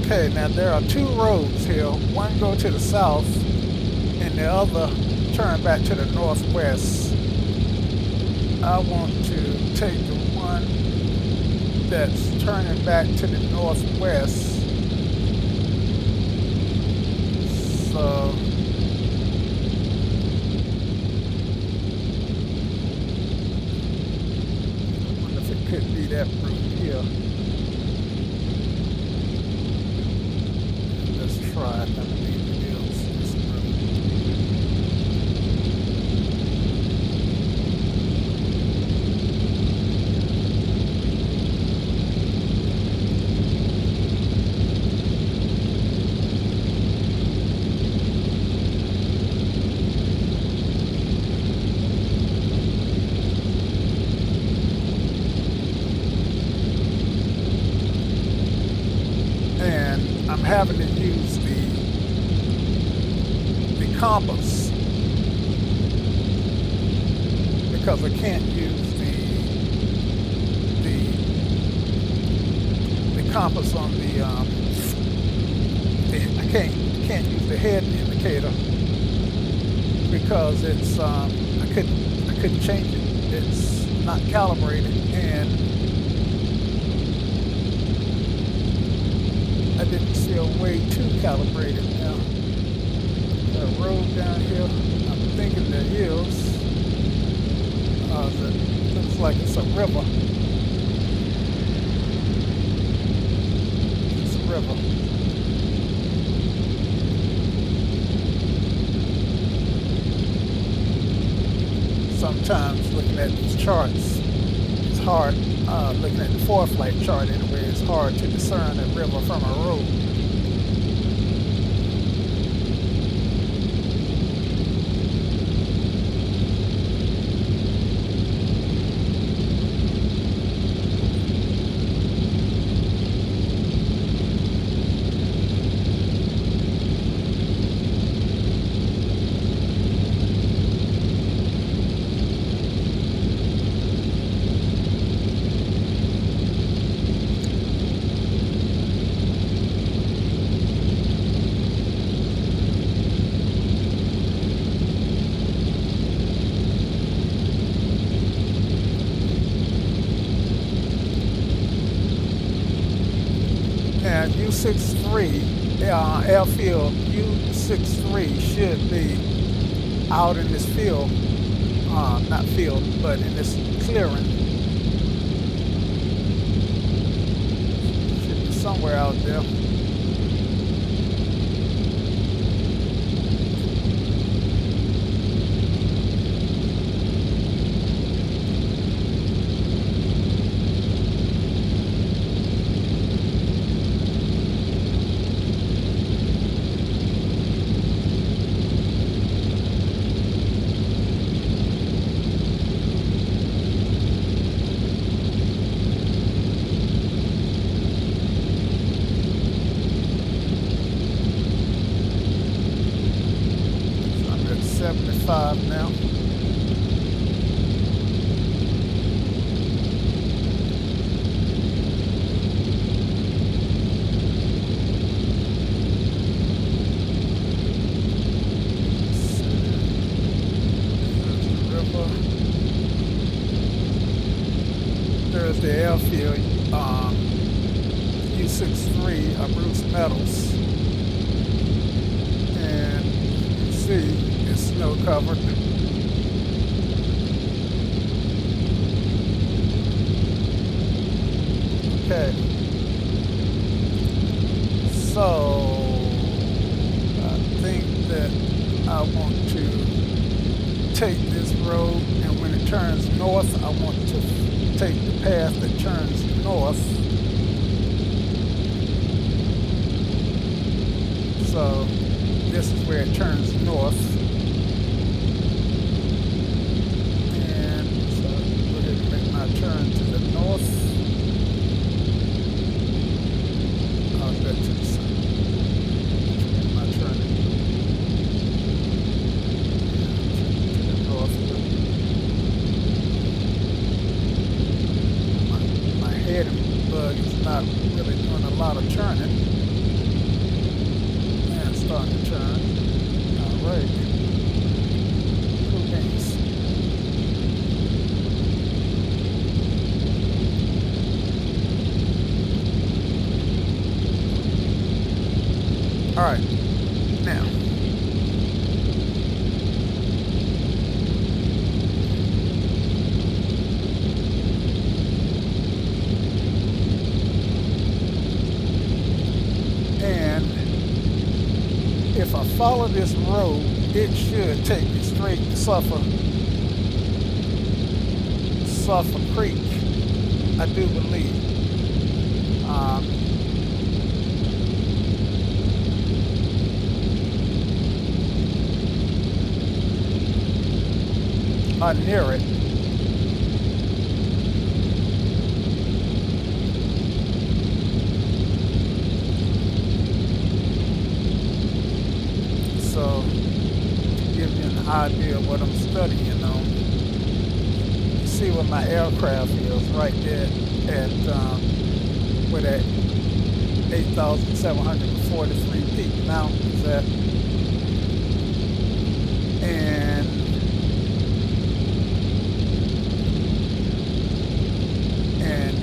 Okay, now there are two roads here. One go to the south and the other turn back to the northwest. I want to take the one that's turning back to the northwest. So I wonder if it could be that route here. Let's try it. I believe it is this route. And I'm having to use the compass because I can't use the compass on the I can't use the head indicator because it's I couldn't change it. It's not calibrated, and I didn't see a way to calibrate it now. A road down here, I'm thinking there is. It looks like it's a river. It's a river. Sometimes looking at these charts, it's hard. Looking at the ForeFlight chart anyway, it's hard to discern a river from a road. And U63, airfield U63 should be out in this field, not field, but in this clearing. Should be somewhere out there. Now. There's the airfield, U63, Bruce Metals, and you see it's snow covered. Okay, so I think that I want to take this road, and when it turns north, I want to take the path that turns north. So this is where it turns north. And so go ahead and make my turn to the north. I'll go to the south. Make my turn to the north here. My head and bug is not really doing a lot of turning. starting to turn. All right. Cool beans. All right. Now. If I follow this road, it should take me straight to Sulphur Creek, I do believe. Or near it. So, to give you an idea of what I'm studying on, you see where my aircraft is right there at where that 8,743 peak mountain is at. And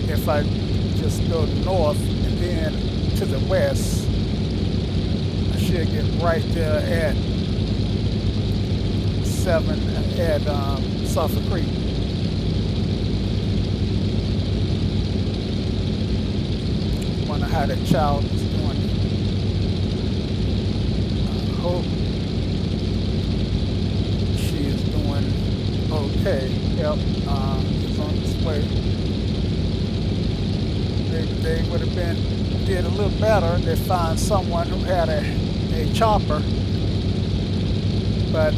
if I just go north and then to the west, should get right there at Sulphur Creek. Wonder how that child is doing. I hope she is doing okay. Yep, it's on its way. They would have did a little better. They find someone who had a chopper, but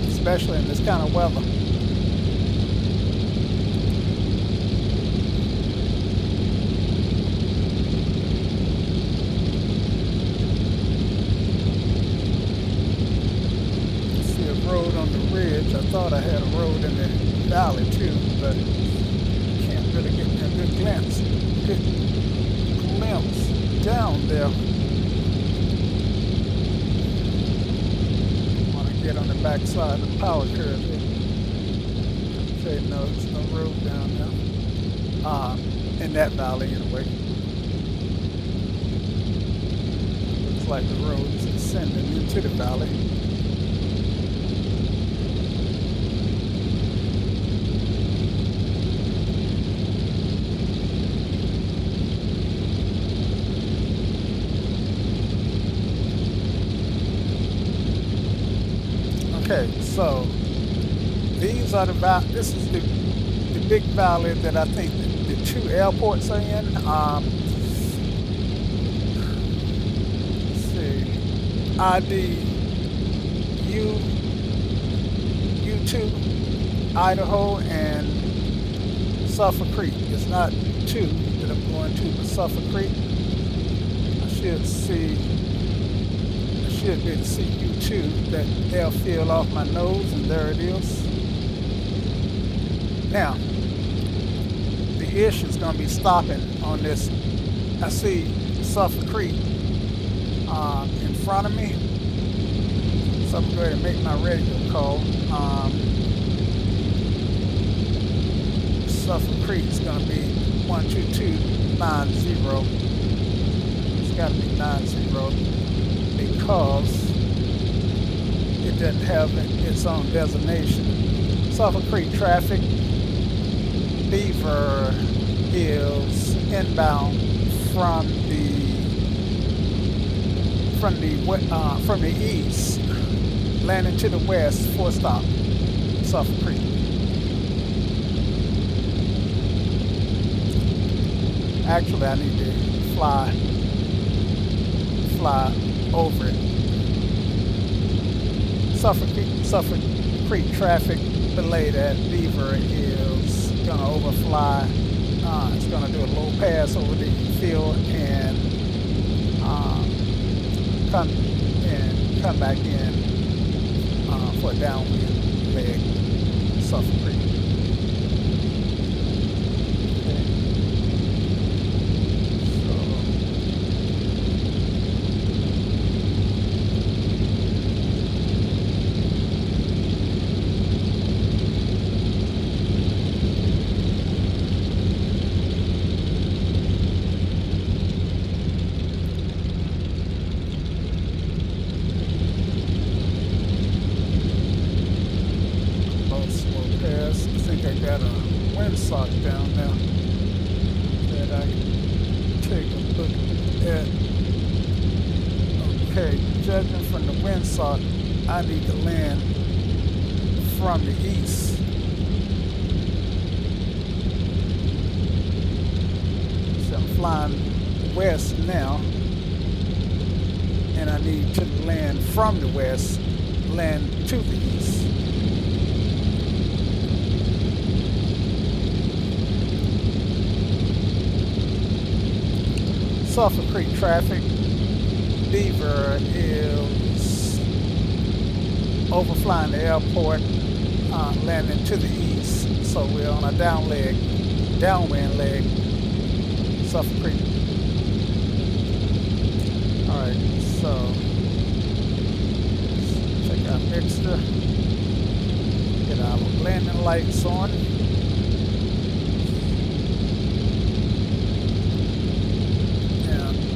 especially in this kind of weather. See a road on the ridge. I thought I had a road in the valley too, but can't really get a good glimpse down there. Get on the backside of the power curve here. Okay, no, there's no road down there. In that valley anyway. Looks like the road is descending into the valley. Okay, so these are this is the big valley that I think the two airports are in. Let's see, U2, Idaho, and Sulphur Creek. It's not two that I'm going to, but Sulphur Creek. I should be able to see U2, that airfield off my nose, and there it is. Now, the issue is going to be stopping on this. I see Sulphur Creek in front of me, so I'm going to make my radio call. Sulphur Creek is going to be 12290. It's got to be 90. Because it doesn't have its own designation. Sulphur Creek traffic, Beaver is inbound from the east, landing to the west, 4-stop, Sulphur Creek. Actually, I need to fly over it. Sulphur Creek traffic delayed at Beaver is going to overfly. It's going to do a low pass over the field and come back in for a downwind leg, Sulphur Creek. windsock down there that I can take a look at. Okay, judging from the windsock, I need to land from the east. So I'm flying west now, and I need to land from the west, land to the east. Sulphur Creek traffic. Beaver is overflying the airport, landing to the east. So we're on a downwind leg, Sulphur Creek. All right, so check out mixture. Get our landing lights on.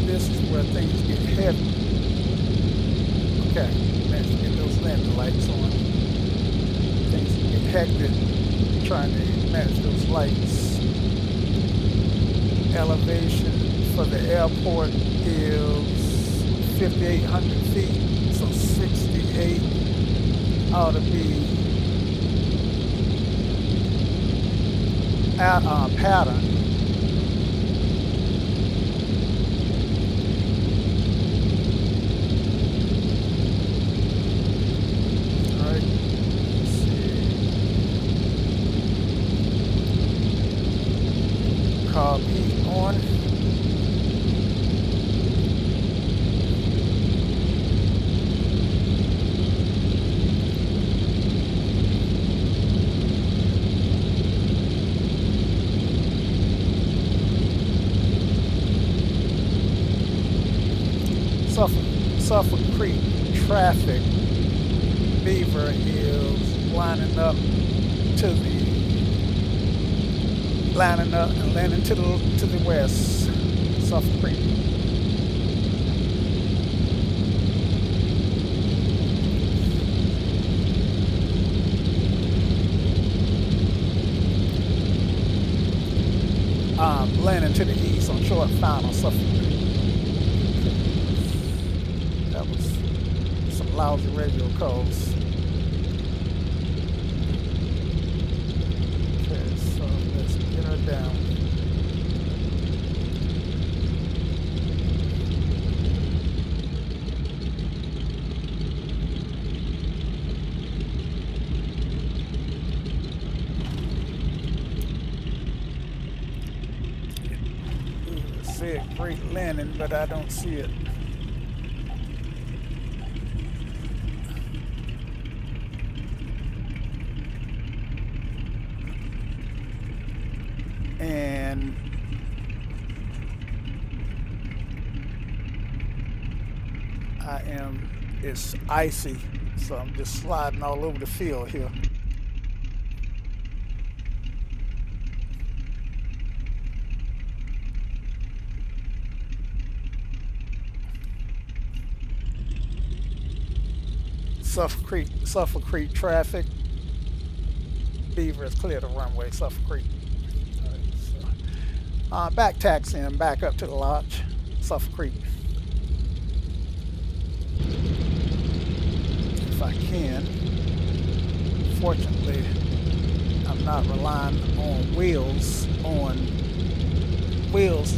This is where things get heavy. Okay, let's get those landing lights on. Things get hectic trying to manage those lights. Elevation for the airport is 5,800 feet, so 68 ought to be pattern. Carb heat on. Sulphur Creek traffic. Beaver is lining up and landing to the west, Sulphur Creek. Landing to the east on short final, Sulphur Creek. That was some lousy radio calls. Down. See it, great landing, but I don't see it. And it's icy, so I'm just sliding all over the field here. Sulphur Creek traffic. Beaver has cleared the runway, Sulphur Creek. Back taxiing back up to the lodge, Sulphur Creek. If I can. Fortunately, I'm not relying on wheels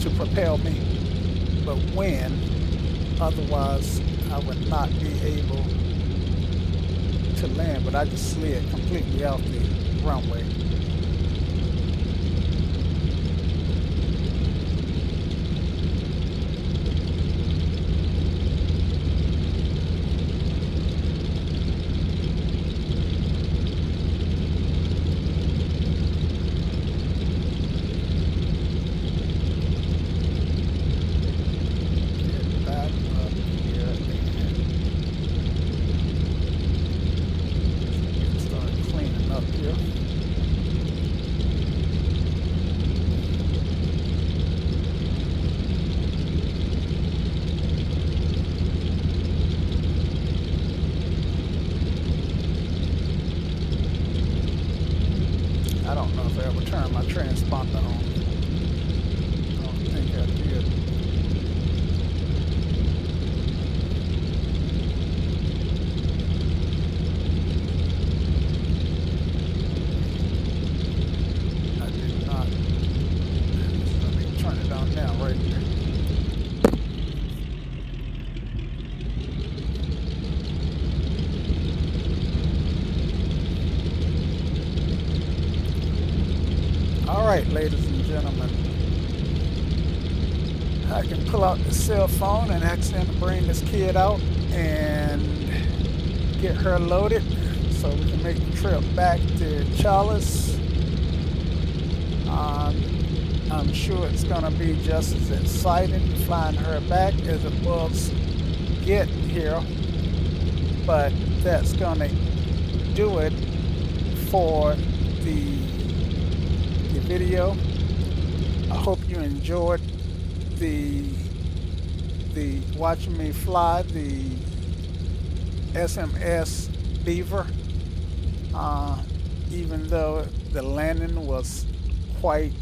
to propel me, but wind. Otherwise, I would not be able to land, but I just slid completely off the runway. Start cleaning up here. transponder on. I don't think I did. I did not. Let me turn it on now, right here. All right, ladies and gentlemen, I can pull out the cell phone and accidentally bring this kid out and get her loaded so we can make the trip back to Challis. I'm sure it's going to be just as exciting flying her back as it was getting here, but that's going to do it for the video. I hope you enjoyed the watching me fly the SMS Beaver, even though the landing was quite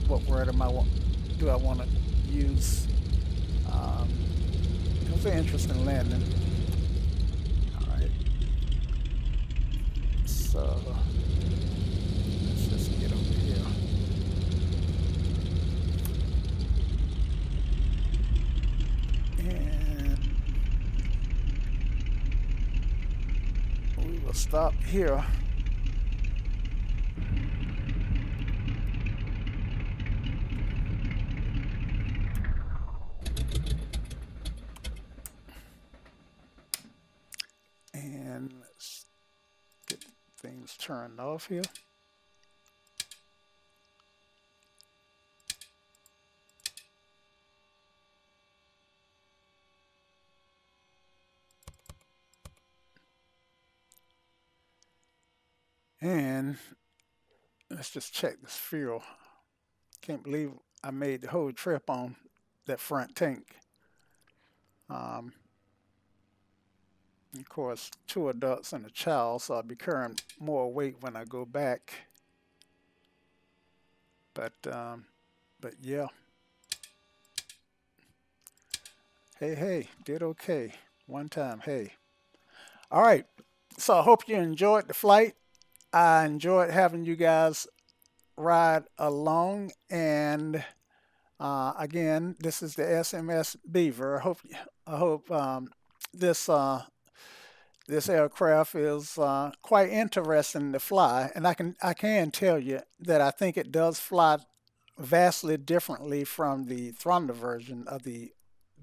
what word do I want to use? It was an interesting landing. All right, so let's just get over here. And we will stop here. And let's get things turned off here. And let's just check this fuel. Can't believe I made the whole trip on that front tank. Of course, 2 adults and a child, so I'll be carrying more weight when I go back. But yeah. Hey, did okay. One time, hey. All right, so I hope you enjoyed the flight. I enjoyed having you guys ride along, and again, this is the SMS Beaver. I hope this aircraft is quite interesting to fly, and I can tell you that I think it does fly vastly differently from the Thunder version of the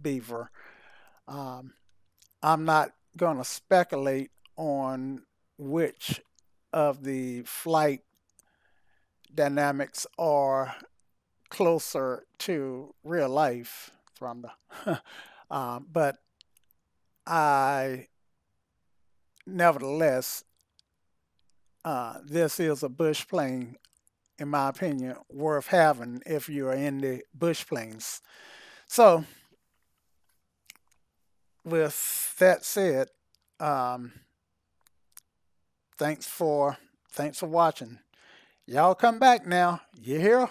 Beaver. I'm not going to speculate on which of the flight dynamics are closer to real life Thunder, but I nevertheless, this is a bush plane, in my opinion, worth having if you are in the bush planes. So, with that said, thanks for watching. Y'all come back now. You hear?